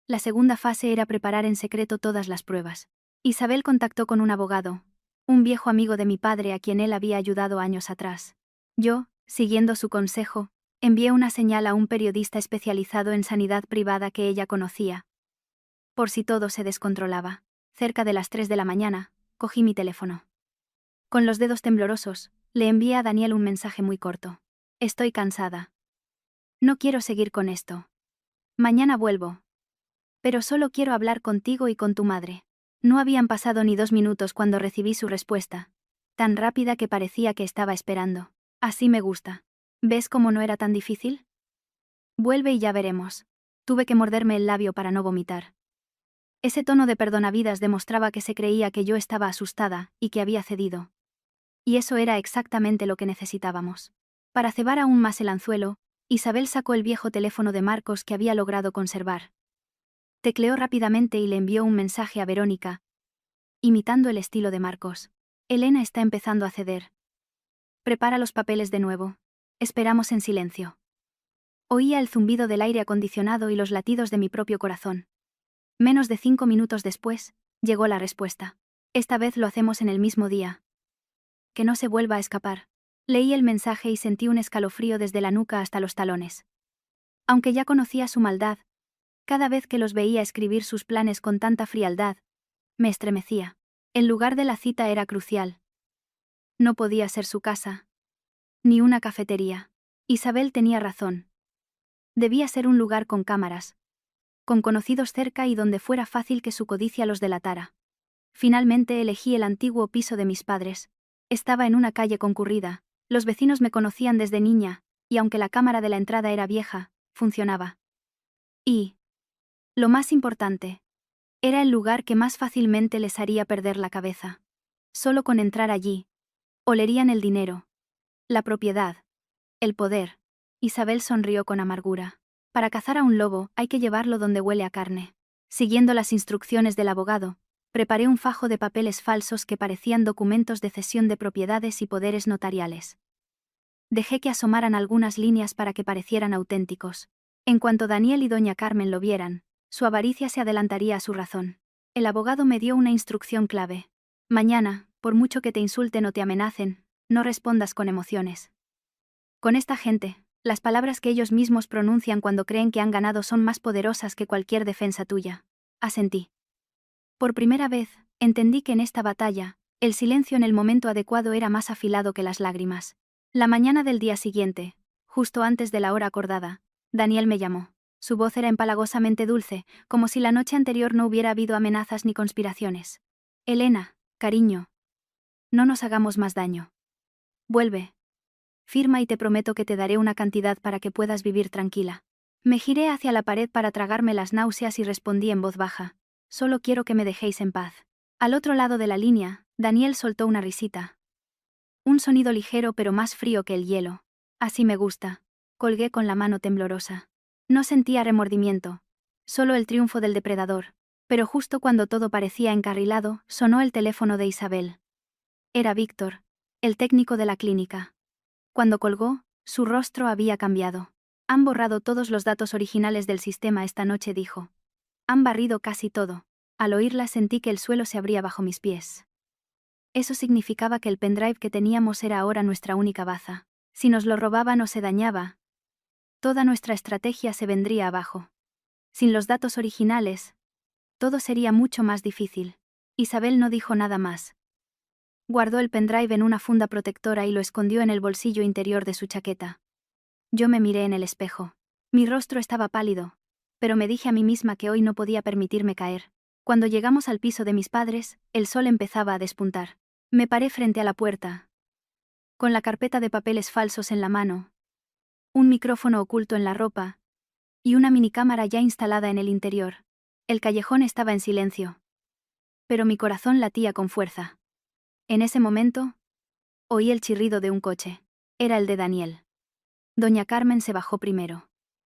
La segunda fase era preparar en secreto todas las pruebas. Isabel contactó con un abogado, un viejo amigo de mi padre a quien él había ayudado años atrás. Yo, siguiendo su consejo, envié una señal a un periodista especializado en sanidad privada que ella conocía. Por si todo se descontrolaba, cerca de las 3 de la mañana, cogí mi teléfono. Con los dedos temblorosos, le envié a Daniel un mensaje muy corto. Estoy cansada. No quiero seguir con esto. Mañana vuelvo. Pero solo quiero hablar contigo y con tu madre. No habían pasado ni 2 minutos cuando recibí su respuesta, tan rápida que parecía que estaba esperando. Así me gusta. ¿Ves cómo no era tan difícil? Vuelve y ya veremos. Tuve que morderme el labio para no vomitar. Ese tono de perdonavidas demostraba que se creía que yo estaba asustada y que había cedido. Y eso era exactamente lo que necesitábamos. Para cebar aún más el anzuelo, Isabel sacó el viejo teléfono de Marcos que había logrado conservar. Tecleó rápidamente y le envió un mensaje a Verónica, imitando el estilo de Marcos. Elena está empezando a ceder. Prepara los papeles de nuevo. Esperamos en silencio. Oía el zumbido del aire acondicionado y los latidos de mi propio corazón. Menos de 5 minutos después, llegó la respuesta. Esta vez lo hacemos en el mismo día. Que no se vuelva a escapar. Leí el mensaje y sentí un escalofrío desde la nuca hasta los talones. Aunque ya conocía su maldad, cada vez que los veía escribir sus planes con tanta frialdad, me estremecía. El lugar de la cita era crucial. No podía ser su casa. Ni una cafetería. Isabel tenía razón. Debía ser un lugar con cámaras, con conocidos cerca y donde fuera fácil que su codicia los delatara. Finalmente elegí el antiguo piso de mis padres. Estaba en una calle concurrida, los vecinos me conocían desde niña, y aunque la cámara de la entrada era vieja, funcionaba. Y, lo más importante, era el lugar que más fácilmente les haría perder la cabeza. Solo con entrar allí, olerían el dinero, la propiedad, el poder. Isabel sonrió con amargura. Para cazar a un lobo hay que llevarlo donde huele a carne. Siguiendo las instrucciones del abogado, preparé un fajo de papeles falsos que parecían documentos de cesión de propiedades y poderes notariales. Dejé que asomaran algunas líneas para que parecieran auténticos. En cuanto Daniel y doña Carmen lo vieran, su avaricia se adelantaría a su razón. El abogado me dio una instrucción clave. Mañana, por mucho que te insulten o te amenacen, no respondas con emociones. Con esta gente, las palabras que ellos mismos pronuncian cuando creen que han ganado son más poderosas que cualquier defensa tuya. Asentí. Por primera vez, entendí que en esta batalla, el silencio en el momento adecuado era más afilado que las lágrimas. La mañana del día siguiente, justo antes de la hora acordada, Daniel me llamó. Su voz era empalagosamente dulce, como si la noche anterior no hubiera habido amenazas ni conspiraciones. Elena, cariño. No nos hagamos más daño. Vuelve. Firma y te prometo que te daré una cantidad para que puedas vivir tranquila. Me giré hacia la pared para tragarme las náuseas y respondí en voz baja. Solo quiero que me dejéis en paz. Al otro lado de la línea, Daniel soltó una risita. Un sonido ligero pero más frío que el hielo. Así me gusta. Colgué con la mano temblorosa. No sentía remordimiento. Solo el triunfo del depredador. Pero justo cuando todo parecía encarrilado, sonó el teléfono de Isabel. Era Víctor, el técnico de la clínica. Cuando colgó, su rostro había cambiado. Han borrado todos los datos originales del sistema esta noche, dijo. Han barrido casi todo. Al oírla sentí que el suelo se abría bajo mis pies. Eso significaba que el pendrive que teníamos era ahora nuestra única baza. Si nos lo robaban o se dañaba, toda nuestra estrategia se vendría abajo. Sin los datos originales, todo sería mucho más difícil. Isabel no dijo nada más. Guardó el pendrive en una funda protectora y lo escondió en el bolsillo interior de su chaqueta. Yo me miré en el espejo. Mi rostro estaba pálido, pero me dije a mí misma que hoy no podía permitirme caer. Cuando llegamos al piso de mis padres, el sol empezaba a despuntar. Me paré frente a la puerta, con la carpeta de papeles falsos en la mano, un micrófono oculto en la ropa, y una minicámara ya instalada en el interior. El callejón estaba en silencio, pero mi corazón latía con fuerza. En ese momento, oí el chirrido de un coche. Era el de Daniel. Doña Carmen se bajó primero,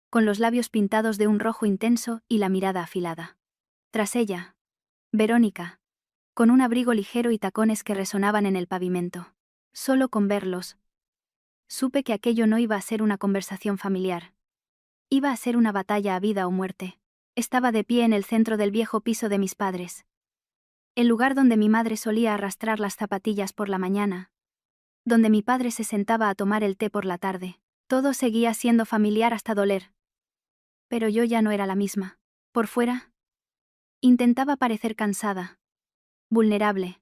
con los labios pintados de un rojo intenso y la mirada afilada. Tras ella, Verónica, con un abrigo ligero y tacones que resonaban en el pavimento. Solo con verlos, supe que aquello no iba a ser una conversación familiar. Iba a ser una batalla a vida o muerte. Estaba de pie en el centro del viejo piso de mis padres. El lugar donde mi madre solía arrastrar las zapatillas por la mañana. Donde mi padre se sentaba a tomar el té por la tarde. Todo seguía siendo familiar hasta doler. Pero yo ya no era la misma. Por fuera, intentaba parecer cansada, vulnerable,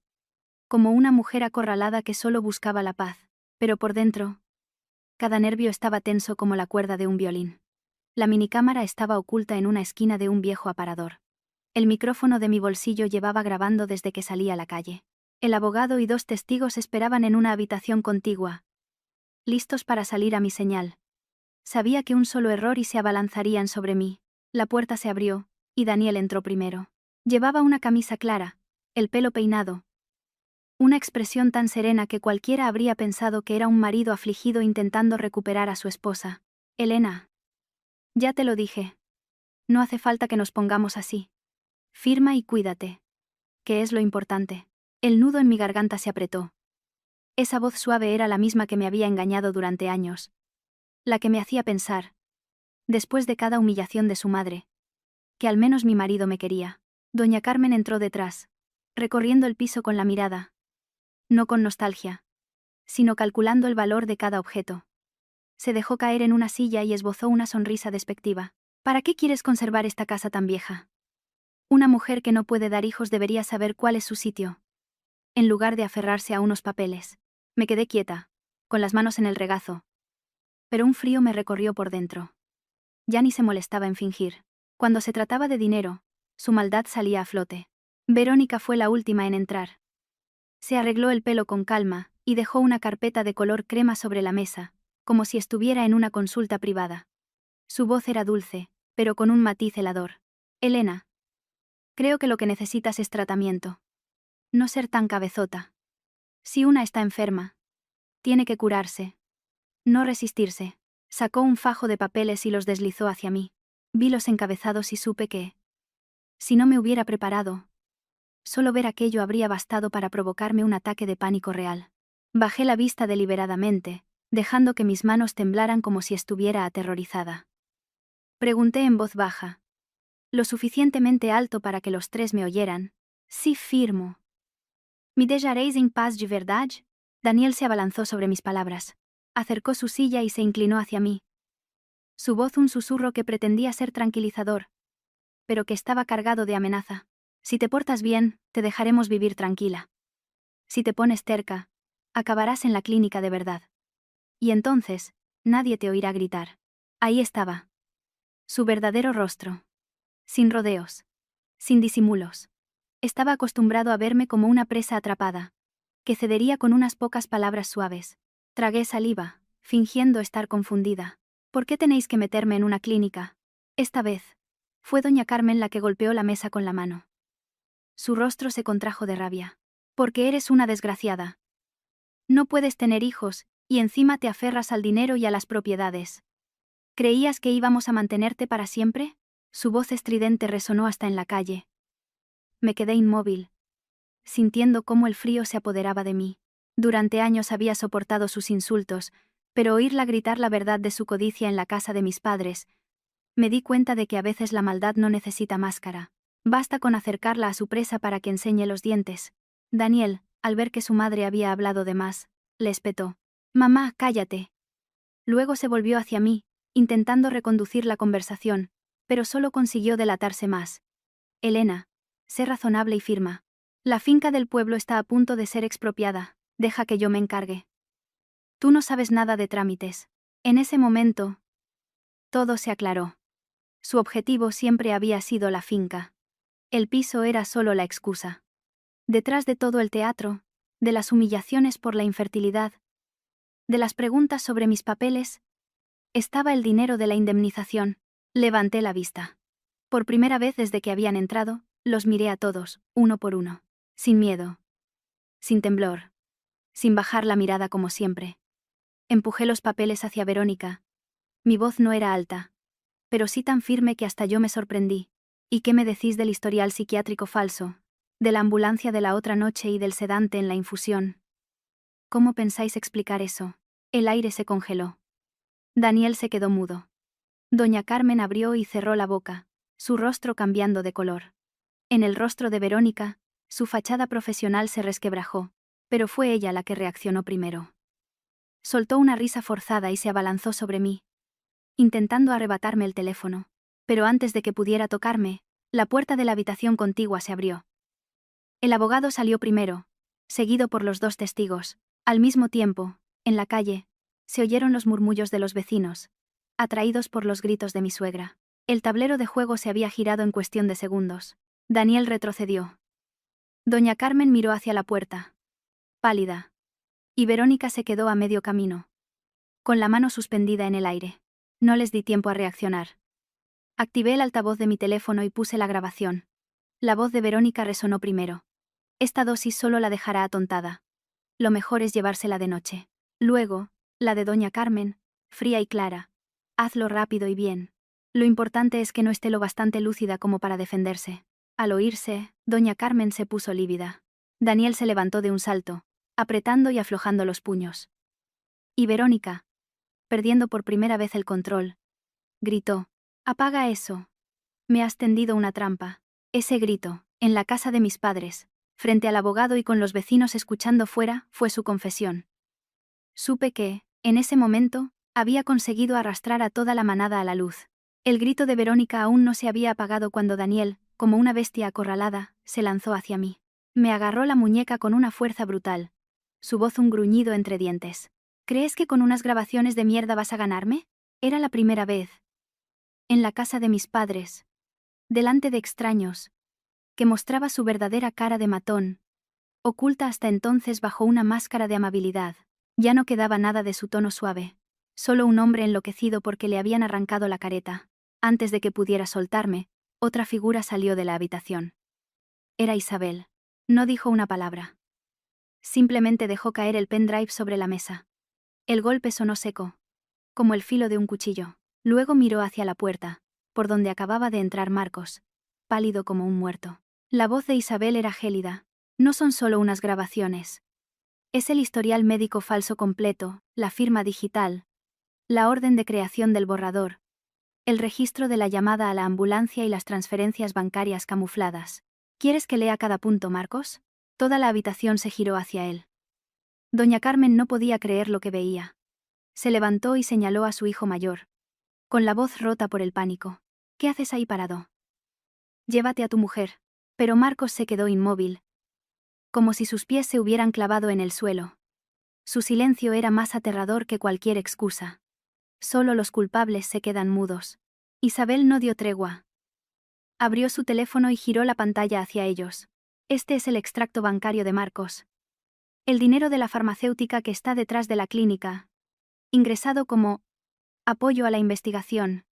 como una mujer acorralada que solo buscaba la paz. Pero por dentro, cada nervio estaba tenso como la cuerda de un violín. La minicámara estaba oculta en una esquina de un viejo aparador. El micrófono de mi bolsillo llevaba grabando desde que salí a la calle. El abogado y 2 testigos esperaban en una habitación contigua, listos para salir a mi señal. Sabía que un solo error y se abalanzarían sobre mí. La puerta se abrió, y Daniel entró primero. Llevaba una camisa clara, el pelo peinado. Una expresión tan serena que cualquiera habría pensado que era un marido afligido intentando recuperar a su esposa. Elena. Ya te lo dije. No hace falta que nos pongamos así. Firma y cuídate. Que es lo importante. El nudo en mi garganta se apretó. Esa voz suave era la misma que me había engañado durante años. La que me hacía pensar, después de cada humillación de su madre, que al menos mi marido me quería. Doña Carmen entró detrás, recorriendo el piso con la mirada. No con nostalgia, sino calculando el valor de cada objeto. Se dejó caer en una silla y esbozó una sonrisa despectiva. ¿Para qué quieres conservar esta casa tan vieja? Una mujer que no puede dar hijos debería saber cuál es su sitio. En lugar de aferrarse a unos papeles. Me quedé quieta, con las manos en el regazo. Pero un frío me recorrió por dentro. Ya ni se molestaba en fingir. Cuando se trataba de dinero, su maldad salía a flote. Verónica fue la última en entrar. Se arregló el pelo con calma, y dejó una carpeta de color crema sobre la mesa, como si estuviera en una consulta privada. Su voz era dulce, pero con un matiz helador. Elena. Creo que lo que necesitas es tratamiento. No ser tan cabezota. Si una está enferma, tiene que curarse. No resistirse. Sacó un fajo de papeles y los deslizó hacia mí. Vi los encabezados y supe que, si no me hubiera preparado, solo ver aquello habría bastado para provocarme un ataque de pánico real. Bajé la vista deliberadamente, dejando que mis manos temblaran como si estuviera aterrorizada. Pregunté en voz baja, lo suficientemente alto para que los tres me oyeran. Sí, firmo. ¿Me dejaréis en paz de verdad? Daniel se abalanzó sobre mis palabras. Acercó su silla y se inclinó hacia mí. Su voz un susurro que pretendía ser tranquilizador, pero que estaba cargado de amenaza. Si te portas bien, te dejaremos vivir tranquila. Si te pones terca, acabarás en la clínica de verdad. Y entonces, nadie te oirá gritar. Ahí estaba. Su verdadero rostro. Sin rodeos. Sin disimulos. Estaba acostumbrado a verme como una presa atrapada, que cedería con unas pocas palabras suaves. Tragué saliva, fingiendo estar confundida. ¿Por qué tenéis que meterme en una clínica? Esta vez, fue doña Carmen la que golpeó la mesa con la mano. Su rostro se contrajo de rabia. Porque eres una desgraciada. No puedes tener hijos, y encima te aferras al dinero y a las propiedades. ¿Creías que íbamos a mantenerte para siempre? Su voz estridente resonó hasta en la calle. Me quedé inmóvil, sintiendo cómo el frío se apoderaba de mí. Durante años había soportado sus insultos, pero oírla gritar la verdad de su codicia en la casa de mis padres, me di cuenta de que a veces la maldad no necesita máscara. Basta con acercarla a su presa para que enseñe los dientes. Daniel, al ver que su madre había hablado de más, le espetó. Mamá, cállate. Luego se volvió hacia mí, intentando reconducir la conversación, pero solo consiguió delatarse más. Elena, sé razonable y firma. La finca del pueblo está a punto de ser expropiada, deja que yo me encargue. Tú no sabes nada de trámites. En ese momento, todo se aclaró. Su objetivo siempre había sido la finca. El piso era solo la excusa. Detrás de todo el teatro, de las humillaciones por la infertilidad, de las preguntas sobre mis papeles, estaba el dinero de la indemnización. Levanté la vista. Por primera vez desde que habían entrado, los miré a todos, uno por uno. Sin miedo. Sin temblor. Sin bajar la mirada como siempre. Empujé los papeles hacia Verónica. Mi voz no era alta, pero sí tan firme que hasta yo me sorprendí. ¿Y qué me decís del historial psiquiátrico falso? De la ambulancia de la otra noche y del sedante en la infusión. ¿Cómo pensáis explicar eso? El aire se congeló. Daniel se quedó mudo. Doña Carmen abrió y cerró la boca, su rostro cambiando de color. En el rostro de Verónica, su fachada profesional se resquebrajó, pero fue ella la que reaccionó primero. Soltó una risa forzada y se abalanzó sobre mí, intentando arrebatarme el teléfono. Pero antes de que pudiera tocarme, la puerta de la habitación contigua se abrió. El abogado salió primero, seguido por los dos testigos. Al mismo tiempo, en la calle, se oyeron los murmullos de los vecinos, atraídos por los gritos de mi suegra. El tablero de juego se había girado en cuestión de segundos. Daniel retrocedió. Doña Carmen miró hacia la puerta, pálida, y Verónica se quedó a medio camino, con la mano suspendida en el aire. No les di tiempo a reaccionar. Activé el altavoz de mi teléfono y puse la grabación. La voz de Verónica resonó primero. Esta dosis solo la dejará atontada. Lo mejor es llevársela de noche. Luego, la de doña Carmen, fría y clara. Hazlo rápido y bien. Lo importante es que no esté lo bastante lúcida como para defenderse. Al oírse, doña Carmen se puso lívida. Daniel se levantó de un salto, apretando y aflojando los puños. Y Verónica, perdiendo por primera vez el control, gritó: «Apaga eso. Me has tendido una trampa». Ese grito, en la casa de mis padres, frente al abogado y con los vecinos escuchando fuera, fue su confesión. Supe que, en ese momento, había conseguido arrastrar a toda la manada a la luz. El grito de Verónica aún no se había apagado cuando Daniel, como una bestia acorralada, se lanzó hacia mí. Me agarró la muñeca con una fuerza brutal. Su voz un gruñido entre dientes. «¿Crees que con unas grabaciones de mierda vas a ganarme?» Era la primera vez. En la casa de mis padres. Delante de extraños. Que mostraba su verdadera cara de matón. Oculta hasta entonces bajo una máscara de amabilidad. Ya no quedaba nada de su tono suave. Solo un hombre enloquecido porque le habían arrancado la careta. Antes de que pudiera soltarme, otra figura salió de la habitación. Era Isabel. No dijo una palabra. Simplemente dejó caer el pendrive sobre la mesa. El golpe sonó seco, como el filo de un cuchillo. Luego miró hacia la puerta, por donde acababa de entrar Marcos, pálido como un muerto. La voz de Isabel era gélida. No son solo unas grabaciones. Es el historial médico falso completo, la firma digital, la orden de creación del borrador, el registro de la llamada a la ambulancia y las transferencias bancarias camufladas. ¿Quieres que lea cada punto, Marcos? Toda la habitación se giró hacia él. Doña Carmen no podía creer lo que veía. Se levantó y señaló a su hijo mayor, con la voz rota por el pánico. ¿Qué haces ahí parado? Llévate a tu mujer. Pero Marcos se quedó inmóvil, como si sus pies se hubieran clavado en el suelo. Su silencio era más aterrador que cualquier excusa. Solo los culpables se quedan mudos. Isabel no dio tregua. Abrió su teléfono y giró la pantalla hacia ellos. Este es el extracto bancario de Marcos. El dinero de la farmacéutica que está detrás de la clínica. Ingresado como apoyo a la investigación.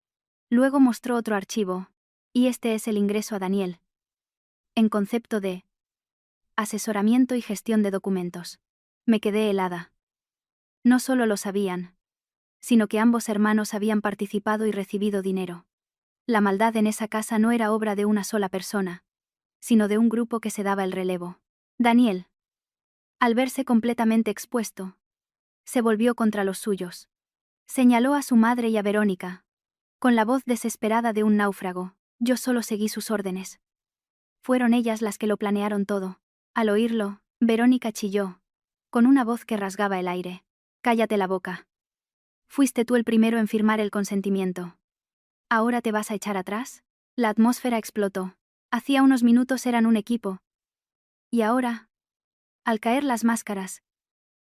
Luego mostró otro archivo. Y este es el ingreso a Daniel. En concepto de asesoramiento y gestión de documentos. Me quedé helada. No solo lo sabían, sino que ambos hermanos habían participado y recibido dinero. La maldad en esa casa no era obra de una sola persona, sino de un grupo que se daba el relevo. Daniel, al verse completamente expuesto, se volvió contra los suyos. Señaló a su madre y a Verónica, con la voz desesperada de un náufrago. Yo solo seguí sus órdenes. Fueron ellas las que lo planearon todo. Al oírlo, Verónica chilló, con una voz que rasgaba el aire. Cállate la boca. Fuiste tú el primero en firmar el consentimiento. ¿Ahora te vas a echar atrás? La atmósfera explotó. Hacía unos minutos eran un equipo. Y ahora, al caer las máscaras,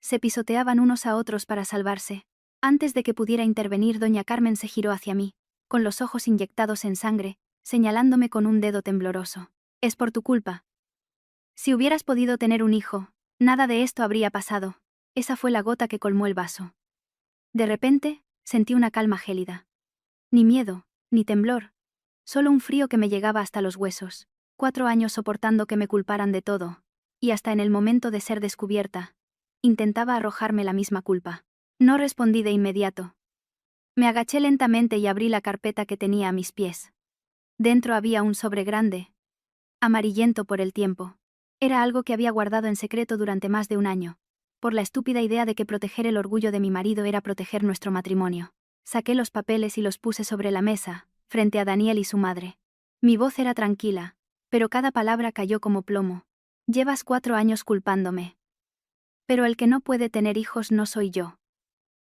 se pisoteaban unos a otros para salvarse. Antes de que pudiera intervenir, doña Carmen se giró hacia mí, con los ojos inyectados en sangre, señalándome con un dedo tembloroso. Es por tu culpa. Si hubieras podido tener un hijo, nada de esto habría pasado. Esa fue la gota que colmó el vaso. De repente, sentí una calma gélida. Ni miedo, ni temblor. Solo un frío que me llegaba hasta los huesos. 4 años soportando que me culparan de todo. Y hasta en el momento de ser descubierta, intentaba arrojarme la misma culpa. No respondí de inmediato. Me agaché lentamente y abrí la carpeta que tenía a mis pies. Dentro había un sobre grande, amarillento por el tiempo. Era algo que había guardado en secreto durante más de un año, por la estúpida idea de que proteger el orgullo de mi marido era proteger nuestro matrimonio. Saqué los papeles y los puse sobre la mesa, frente a Daniel y su madre. Mi voz era tranquila, pero cada palabra cayó como plomo. Llevas 4 años culpándome. Pero el que no puede tener hijos no soy yo.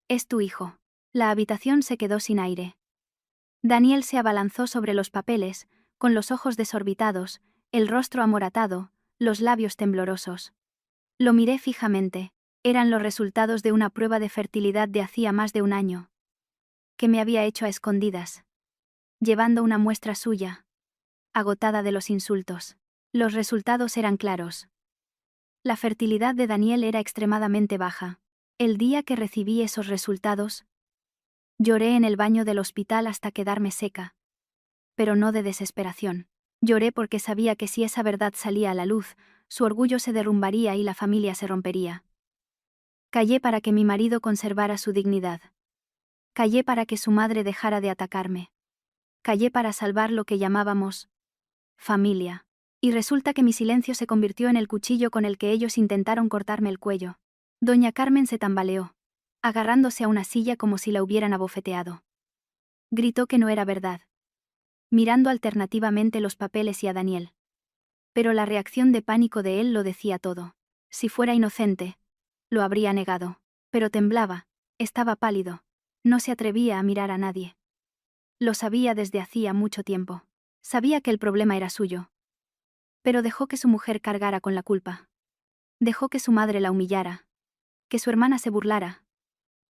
Es tu hijo. La habitación se quedó sin aire. Daniel se abalanzó sobre los papeles, con los ojos desorbitados, el rostro amoratado, los labios temblorosos. Lo miré fijamente. Eran los resultados de una prueba de fertilidad de hacía más de un año, que me había hecho a escondidas, llevando una muestra suya, agotada de los insultos. Los resultados eran claros. La fertilidad de Daniel era extremadamente baja. El día que recibí esos resultados, lloré en el baño del hospital hasta quedarme seca. Pero no de desesperación. Lloré porque sabía que si esa verdad salía a la luz, su orgullo se derrumbaría y la familia se rompería. Callé para que mi marido conservara su dignidad. Callé para que su madre dejara de atacarme. Callé para salvar lo que llamábamos familia. Y resulta que mi silencio se convirtió en el cuchillo con el que ellos intentaron cortarme el cuello. Doña Carmen se tambaleó, agarrándose a una silla como si la hubieran abofeteado. Gritó que no era verdad, mirando alternativamente los papeles y a Daniel. Pero la reacción de pánico de él lo decía todo. Si fuera inocente, lo habría negado. Pero temblaba, estaba pálido, no se atrevía a mirar a nadie. Lo sabía desde hacía mucho tiempo. Sabía que el problema era suyo. Pero dejó que su mujer cargara con la culpa. Dejó que su madre la humillara, que su hermana se burlara,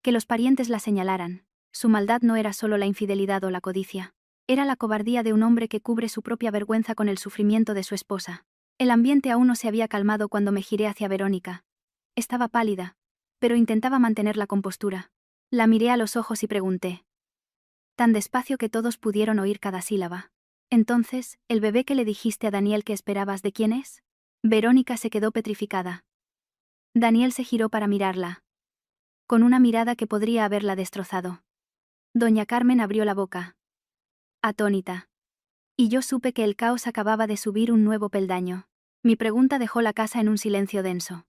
que los parientes la señalaran. Su maldad no era solo la infidelidad o la codicia. Era la cobardía de un hombre que cubre su propia vergüenza con el sufrimiento de su esposa. El ambiente aún no se había calmado cuando me giré hacia Verónica. Estaba pálida, pero intentaba mantener la compostura. La miré a los ojos y pregunté. Tan despacio que todos pudieron oír cada sílaba. Entonces, ¿el bebé que le dijiste a Daniel que esperabas de quién es? Verónica se quedó petrificada. Daniel se giró para mirarla. Con una mirada que podría haberla destrozado. Doña Carmen abrió la boca. Atónita. Y yo supe que el caos acababa de subir un nuevo peldaño. Mi pregunta dejó la casa en un silencio denso.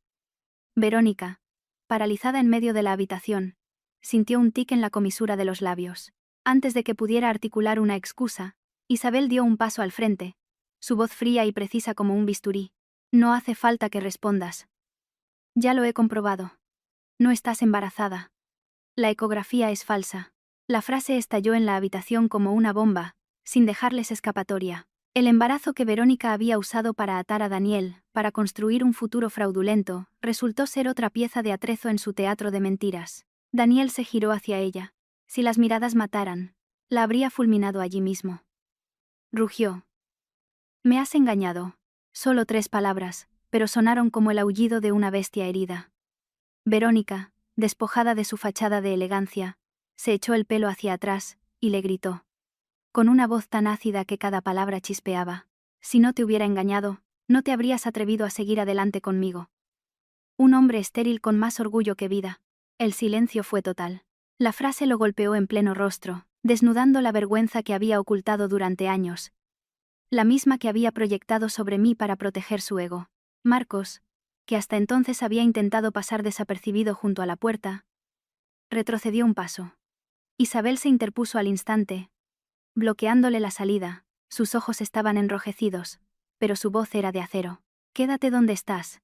Verónica, paralizada en medio de la habitación, sintió un tic en la comisura de los labios. Antes de que pudiera articular una excusa, Isabel dio un paso al frente, su voz fría y precisa como un bisturí. No hace falta que respondas. Ya lo he comprobado. No estás embarazada. La ecografía es falsa. La frase estalló en la habitación como una bomba, sin dejarles escapatoria. El embarazo que Verónica había usado para atar a Daniel, para construir un futuro fraudulento, resultó ser otra pieza de atrezo en su teatro de mentiras. Daniel se giró hacia ella. Si las miradas mataran, la habría fulminado allí mismo. Rugió. Me has engañado. Solo 3 palabras, pero sonaron como el aullido de una bestia herida. Verónica, despojada de su fachada de elegancia, se echó el pelo hacia atrás, y le gritó. Con una voz tan ácida que cada palabra chispeaba. Si no te hubiera engañado, no te habrías atrevido a seguir adelante conmigo. Un hombre estéril con más orgullo que vida. El silencio fue total. La frase lo golpeó en pleno rostro, desnudando la vergüenza que había ocultado durante años. La misma que había proyectado sobre mí para proteger su ego. Marcos, que hasta entonces había intentado pasar desapercibido junto a la puerta, retrocedió un paso. Isabel se interpuso al instante, bloqueándole la salida. Sus ojos estaban enrojecidos, pero su voz era de acero. Quédate donde estás.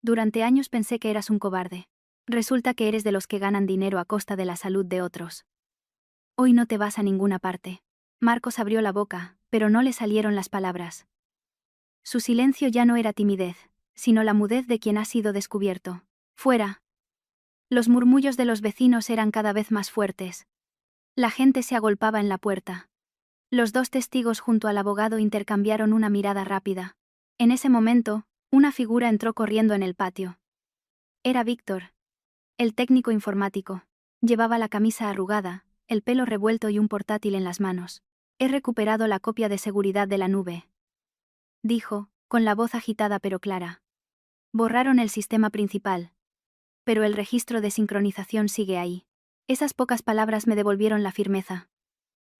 Durante años pensé que eras un cobarde. Resulta que eres de los que ganan dinero a costa de la salud de otros. Hoy no te vas a ninguna parte. Marcos abrió la boca, pero no le salieron las palabras. Su silencio ya no era timidez, sino la mudez de quien ha sido descubierto. Fuera. Los murmullos de los vecinos eran cada vez más fuertes. La gente se agolpaba en la puerta. Los 2 testigos junto al abogado intercambiaron una mirada rápida. En ese momento, una figura entró corriendo en el patio. Era Víctor, el técnico informático. Llevaba la camisa arrugada, el pelo revuelto y un portátil en las manos. He recuperado la copia de seguridad de la nube, dijo, con la voz agitada pero clara. Borraron el sistema principal, pero el registro de sincronización sigue ahí. Esas pocas palabras me devolvieron la firmeza.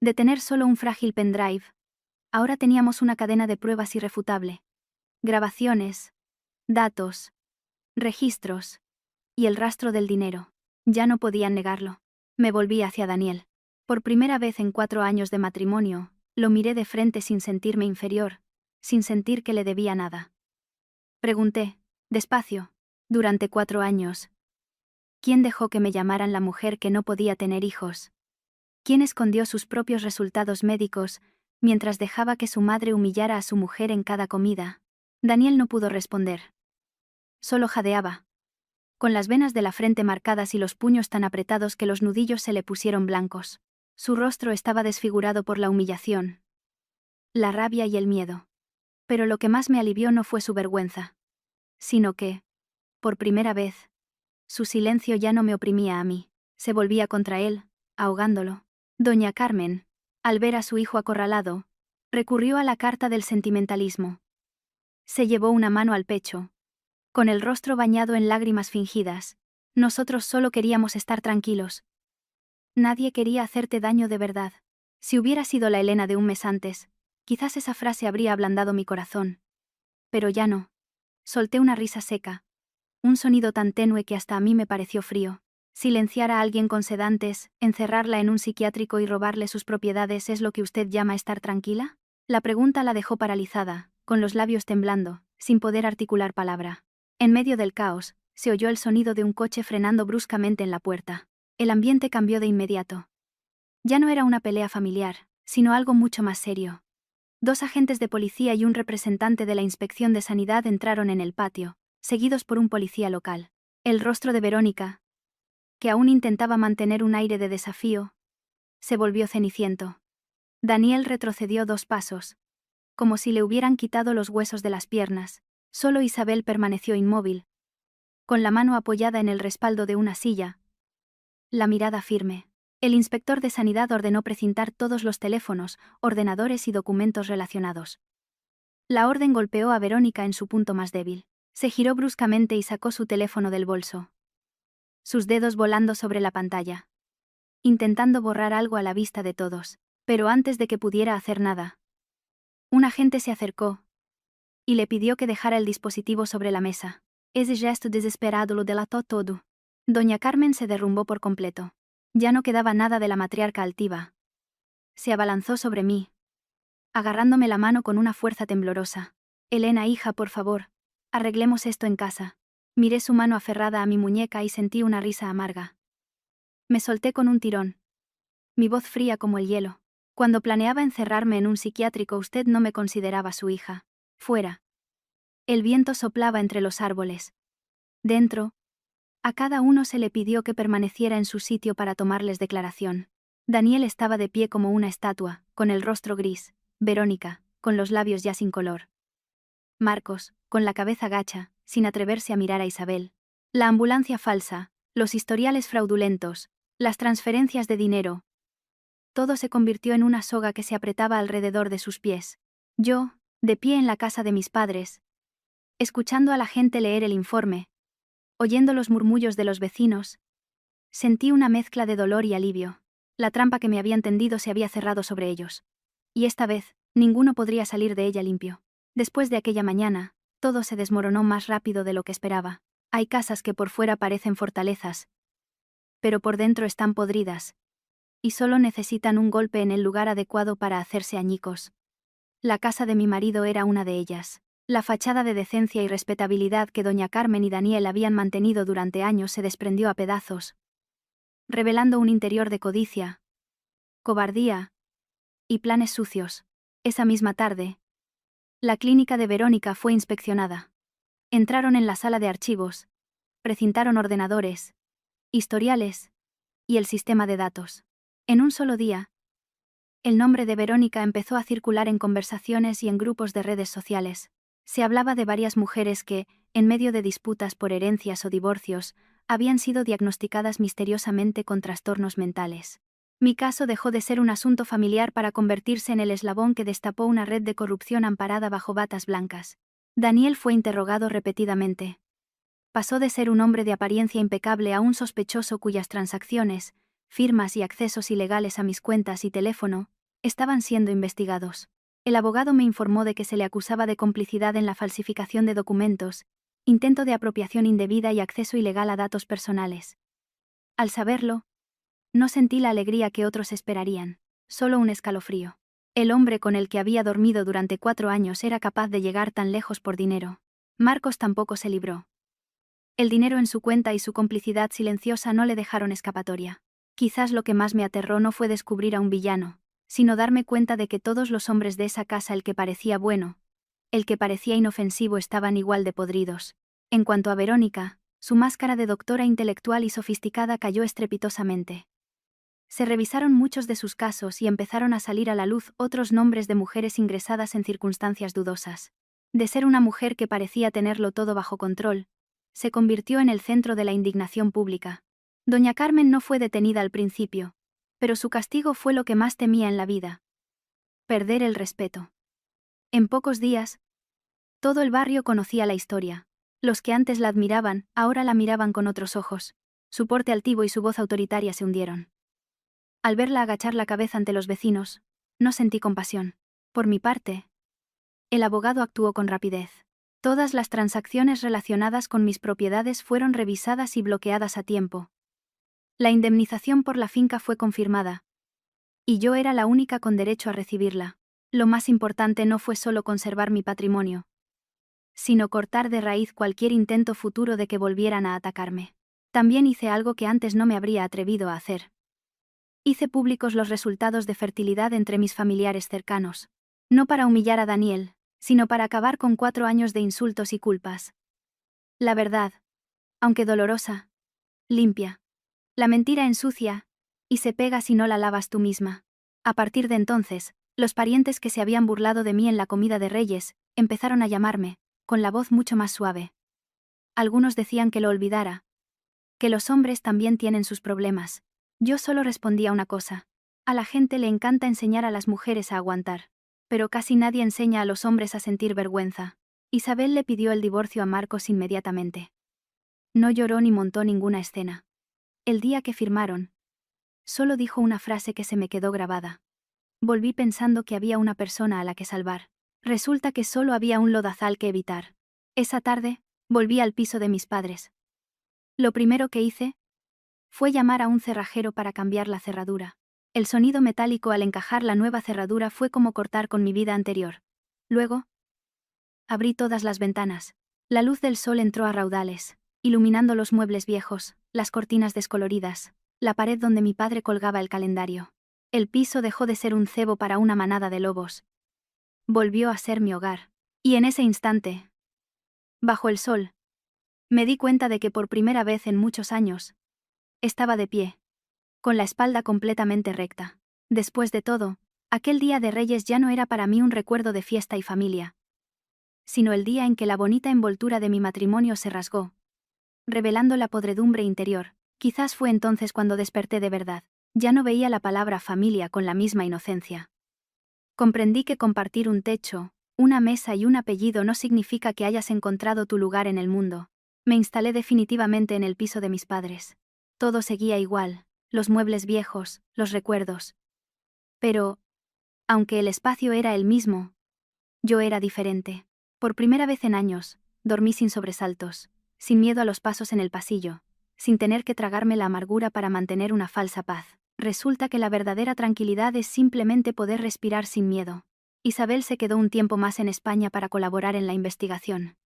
De tener solo un frágil pendrive, ahora teníamos una cadena de pruebas irrefutable. Grabaciones, datos, registros, y el rastro del dinero. Ya no podían negarlo. Me volví hacia Daniel. Por primera vez en 4 años de matrimonio, lo miré de frente sin sentirme inferior, sin sentir que le debía nada. Pregunté, despacio, durante 4 años. ¿Quién dejó que me llamaran la mujer que no podía tener hijos? ¿Quién escondió sus propios resultados médicos, mientras dejaba que su madre humillara a su mujer en cada comida? Daniel no pudo responder. Solo jadeaba, con las venas de la frente marcadas y los puños tan apretados que los nudillos se le pusieron blancos. Su rostro estaba desfigurado por la humillación, la rabia y el miedo. Pero lo que más me alivió no fue su vergüenza, sino que, por primera vez, su silencio ya no me oprimía a mí, se volvía contra él, ahogándolo. Doña Carmen, al ver a su hijo acorralado, recurrió a la carta del sentimentalismo. Se llevó una mano al pecho, con el rostro bañado en lágrimas fingidas. Nosotros solo queríamos estar tranquilos. Nadie quería hacerte daño de verdad. Si hubiera sido la Elena de un mes antes, quizás esa frase habría ablandado mi corazón. Pero ya no. Solté una risa seca. Un sonido tan tenue que hasta a mí me pareció frío. Silenciar a alguien con sedantes, encerrarla en un psiquiátrico y robarle sus propiedades es lo que usted llama estar tranquila? La pregunta la dejó paralizada, con los labios temblando, sin poder articular palabra. En medio del caos, se oyó el sonido de un coche frenando bruscamente en la puerta. El ambiente cambió de inmediato. Ya no era una pelea familiar, sino algo mucho más serio. 2 agentes de policía y un representante de la Inspección de Sanidad entraron en el patio, seguidos por un policía local. El rostro de Verónica, que aún intentaba mantener un aire de desafío, se volvió ceniciento. Daniel retrocedió 2 pasos, como si le hubieran quitado los huesos de las piernas. Solo Isabel permaneció inmóvil, con la mano apoyada en el respaldo de una silla, la mirada firme. El inspector de Sanidad ordenó precintar todos los teléfonos, ordenadores y documentos relacionados. La orden golpeó a Verónica en su punto más débil. Se giró bruscamente y sacó su teléfono del bolso. Sus dedos volando sobre la pantalla. Intentando borrar algo a la vista de todos. Pero antes de que pudiera hacer nada, un agente se acercó y le pidió que dejara el dispositivo sobre la mesa. Ese gesto desesperado lo delató todo. Doña Carmen se derrumbó por completo. Ya no quedaba nada de la matriarca altiva. Se abalanzó sobre mí, agarrándome la mano con una fuerza temblorosa. Elena, hija, por favor, arreglemos esto en casa. Miré su mano aferrada a mi muñeca y sentí una risa amarga. Me solté con un tirón. Mi voz fría como el hielo. Cuando planeaba encerrarme en un psiquiátrico, usted no me consideraba su hija. Fuera. El viento soplaba entre los árboles. Dentro, a cada uno se le pidió que permaneciera en su sitio para tomarles declaración. Daniel estaba de pie como una estatua, con el rostro gris. Verónica, con los labios ya sin color. Marcos, con la cabeza gacha, sin atreverse a mirar a Isabel. La ambulancia falsa, los historiales fraudulentos, las transferencias de dinero. Todo se convirtió en una soga que se apretaba alrededor de sus pies. Yo, de pie en la casa de mis padres, escuchando a la gente leer el informe, oyendo los murmullos de los vecinos, sentí una mezcla de dolor y alivio. La trampa que me habían tendido se había cerrado sobre ellos. Y esta vez, ninguno podría salir de ella limpio. Después de aquella mañana, todo se desmoronó más rápido de lo que esperaba. Hay casas que por fuera parecen fortalezas, pero por dentro están podridas, y solo necesitan un golpe en el lugar adecuado para hacerse añicos. La casa de mi marido era una de ellas. La fachada de decencia y respetabilidad que doña Carmen y Daniel habían mantenido durante años se desprendió a pedazos, revelando un interior de codicia, cobardía y planes sucios. Esa misma tarde, la clínica de Verónica fue inspeccionada. Entraron en la sala de archivos, precintaron ordenadores, historiales y el sistema de datos. En un solo día, el nombre de Verónica empezó a circular en conversaciones y en grupos de redes sociales. Se hablaba de varias mujeres que, en medio de disputas por herencias o divorcios, habían sido diagnosticadas misteriosamente con trastornos mentales. Mi caso dejó de ser un asunto familiar para convertirse en el eslabón que destapó una red de corrupción amparada bajo batas blancas. Daniel fue interrogado repetidamente. Pasó de ser un hombre de apariencia impecable a un sospechoso cuyas transacciones, firmas y accesos ilegales a mis cuentas y teléfono, estaban siendo investigados. El abogado me informó de que se le acusaba de complicidad en la falsificación de documentos, intento de apropiación indebida y acceso ilegal a datos personales. Al saberlo, no sentí la alegría que otros esperarían, solo un escalofrío. El hombre con el que había dormido durante 4 años era capaz de llegar tan lejos por dinero. Marcos tampoco se libró. El dinero en su cuenta y su complicidad silenciosa no le dejaron escapatoria. Quizás lo que más me aterró no fue descubrir a un villano, sino darme cuenta de que todos los hombres de esa casa, el que parecía bueno, el que parecía inofensivo, estaban igual de podridos. En cuanto a Verónica, su máscara de doctora intelectual y sofisticada cayó estrepitosamente. Se revisaron muchos de sus casos y empezaron a salir a la luz otros nombres de mujeres ingresadas en circunstancias dudosas. De ser una mujer que parecía tenerlo todo bajo control, se convirtió en el centro de la indignación pública. Doña Carmen no fue detenida al principio, pero su castigo fue lo que más temía en la vida: perder el respeto. En pocos días, todo el barrio conocía la historia. Los que antes la admiraban, ahora la miraban con otros ojos. Su porte altivo y su voz autoritaria se hundieron. Al verla agachar la cabeza ante los vecinos, no sentí compasión. Por mi parte, el abogado actuó con rapidez. Todas las transacciones relacionadas con mis propiedades fueron revisadas y bloqueadas a tiempo. La indemnización por la finca fue confirmada, y yo era la única con derecho a recibirla. Lo más importante no fue solo conservar mi patrimonio, sino cortar de raíz cualquier intento futuro de que volvieran a atacarme. También hice algo que antes no me habría atrevido a hacer. Hice públicos los resultados de fertilidad entre mis familiares cercanos. No para humillar a Daniel, sino para acabar con 4 años de insultos y culpas. La verdad, aunque dolorosa, limpia. La mentira ensucia, y se pega si no la lavas tú misma. A partir de entonces, los parientes que se habían burlado de mí en la comida de Reyes, empezaron a llamarme, con la voz mucho más suave. Algunos decían que lo olvidara, que los hombres también tienen sus problemas. Yo solo respondía una cosa: a la gente le encanta enseñar a las mujeres a aguantar, pero casi nadie enseña a los hombres a sentir vergüenza. Isabel le pidió el divorcio a Marcos inmediatamente. No lloró ni montó ninguna escena. El día que firmaron, solo dijo una frase que se me quedó grabada. Volví pensando que había una persona a la que salvar. Resulta que solo había un lodazal que evitar. Esa tarde, volví al piso de mis padres. Lo primero que hice fue llamar a un cerrajero para cambiar la cerradura. El sonido metálico al encajar la nueva cerradura fue como cortar con mi vida anterior. Luego, abrí todas las ventanas. La luz del sol entró a raudales, iluminando los muebles viejos, las cortinas descoloridas, la pared donde mi padre colgaba el calendario. El piso dejó de ser un cebo para una manada de lobos. Volvió a ser mi hogar. Y en ese instante, bajo el sol, me di cuenta de que por primera vez en muchos años, estaba de pie, con la espalda completamente recta. Después de todo, aquel día de Reyes ya no era para mí un recuerdo de fiesta y familia, sino el día en que la bonita envoltura de mi matrimonio se rasgó, revelando la podredumbre interior. Quizás fue entonces cuando desperté de verdad. Ya no veía la palabra familia con la misma inocencia. Comprendí que compartir un techo, una mesa y un apellido no significa que hayas encontrado tu lugar en el mundo. Me instalé definitivamente en el piso de mis padres. Todo seguía igual, los muebles viejos, los recuerdos. Pero, aunque el espacio era el mismo, yo era diferente. Por primera vez en años, dormí sin sobresaltos, sin miedo a los pasos en el pasillo, sin tener que tragarme la amargura para mantener una falsa paz. Resulta que la verdadera tranquilidad es simplemente poder respirar sin miedo. Isabel se quedó un tiempo más en España para colaborar en la investigación.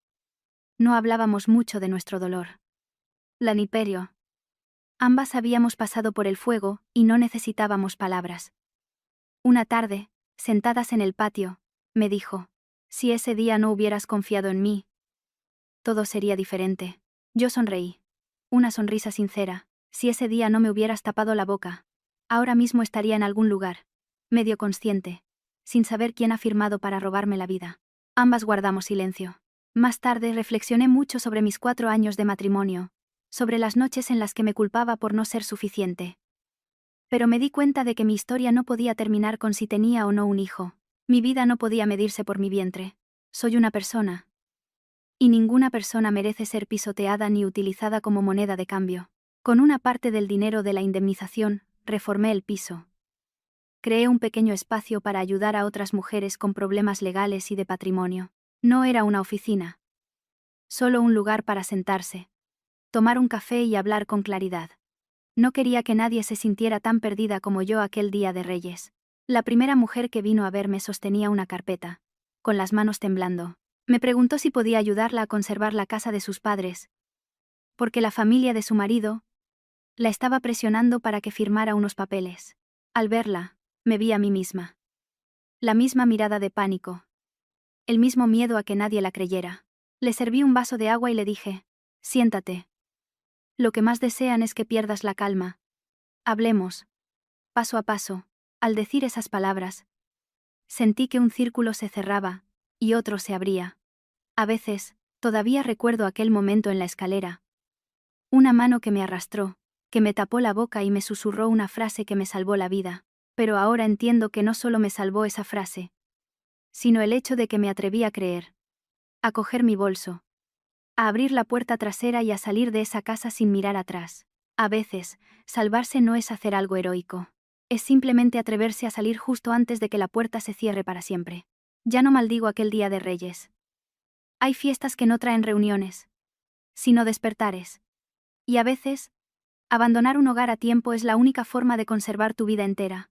No hablábamos mucho de nuestro dolor. Laniperio. Ambas habíamos pasado por el fuego y no necesitábamos palabras. Una tarde, sentadas en el patio, me dijo: si ese día no hubieras confiado en mí, todo sería diferente. Yo sonreí. Una sonrisa sincera. Si ese día no me hubieras tapado la boca, ahora mismo estaría en algún lugar, medio consciente, sin saber quién ha firmado para robarme la vida. Ambas guardamos silencio. Más tarde reflexioné mucho sobre mis 4 años de matrimonio, sobre las noches en las que me culpaba por no ser suficiente. Pero me di cuenta de que mi historia no podía terminar con si tenía o no un hijo. Mi vida no podía medirse por mi vientre. Soy una persona. Y ninguna persona merece ser pisoteada ni utilizada como moneda de cambio. Con una parte del dinero de la indemnización, reformé el piso. Creé un pequeño espacio para ayudar a otras mujeres con problemas legales y de patrimonio. No era una oficina. Solo un lugar para sentarse, tomar un café y hablar con claridad. No quería que nadie se sintiera tan perdida como yo aquel día de Reyes. La primera mujer que vino a verme sostenía una carpeta, con las manos temblando. Me preguntó si podía ayudarla a conservar la casa de sus padres, porque la familia de su marido la estaba presionando para que firmara unos papeles. Al verla, me vi a mí misma. La misma mirada de pánico. El mismo miedo a que nadie la creyera. Le serví un vaso de agua y le dije: siéntate. Lo que más desean es que pierdas la calma. Hablemos. Paso a paso. Al decir esas palabras, sentí que un círculo se cerraba, y otro se abría. A veces, todavía recuerdo aquel momento en la escalera. Una mano que me arrastró, que me tapó la boca y me susurró una frase que me salvó la vida. Pero ahora entiendo que no solo me salvó esa frase, sino el hecho de que me atreví a creer, a coger mi bolso, a abrir la puerta trasera y a salir de esa casa sin mirar atrás. A veces, salvarse no es hacer algo heroico. Es simplemente atreverse a salir justo antes de que la puerta se cierre para siempre. Ya no maldigo aquel día de Reyes. Hay fiestas que no traen reuniones, sino despertares. Y a veces, abandonar un hogar a tiempo es la única forma de conservar tu vida entera.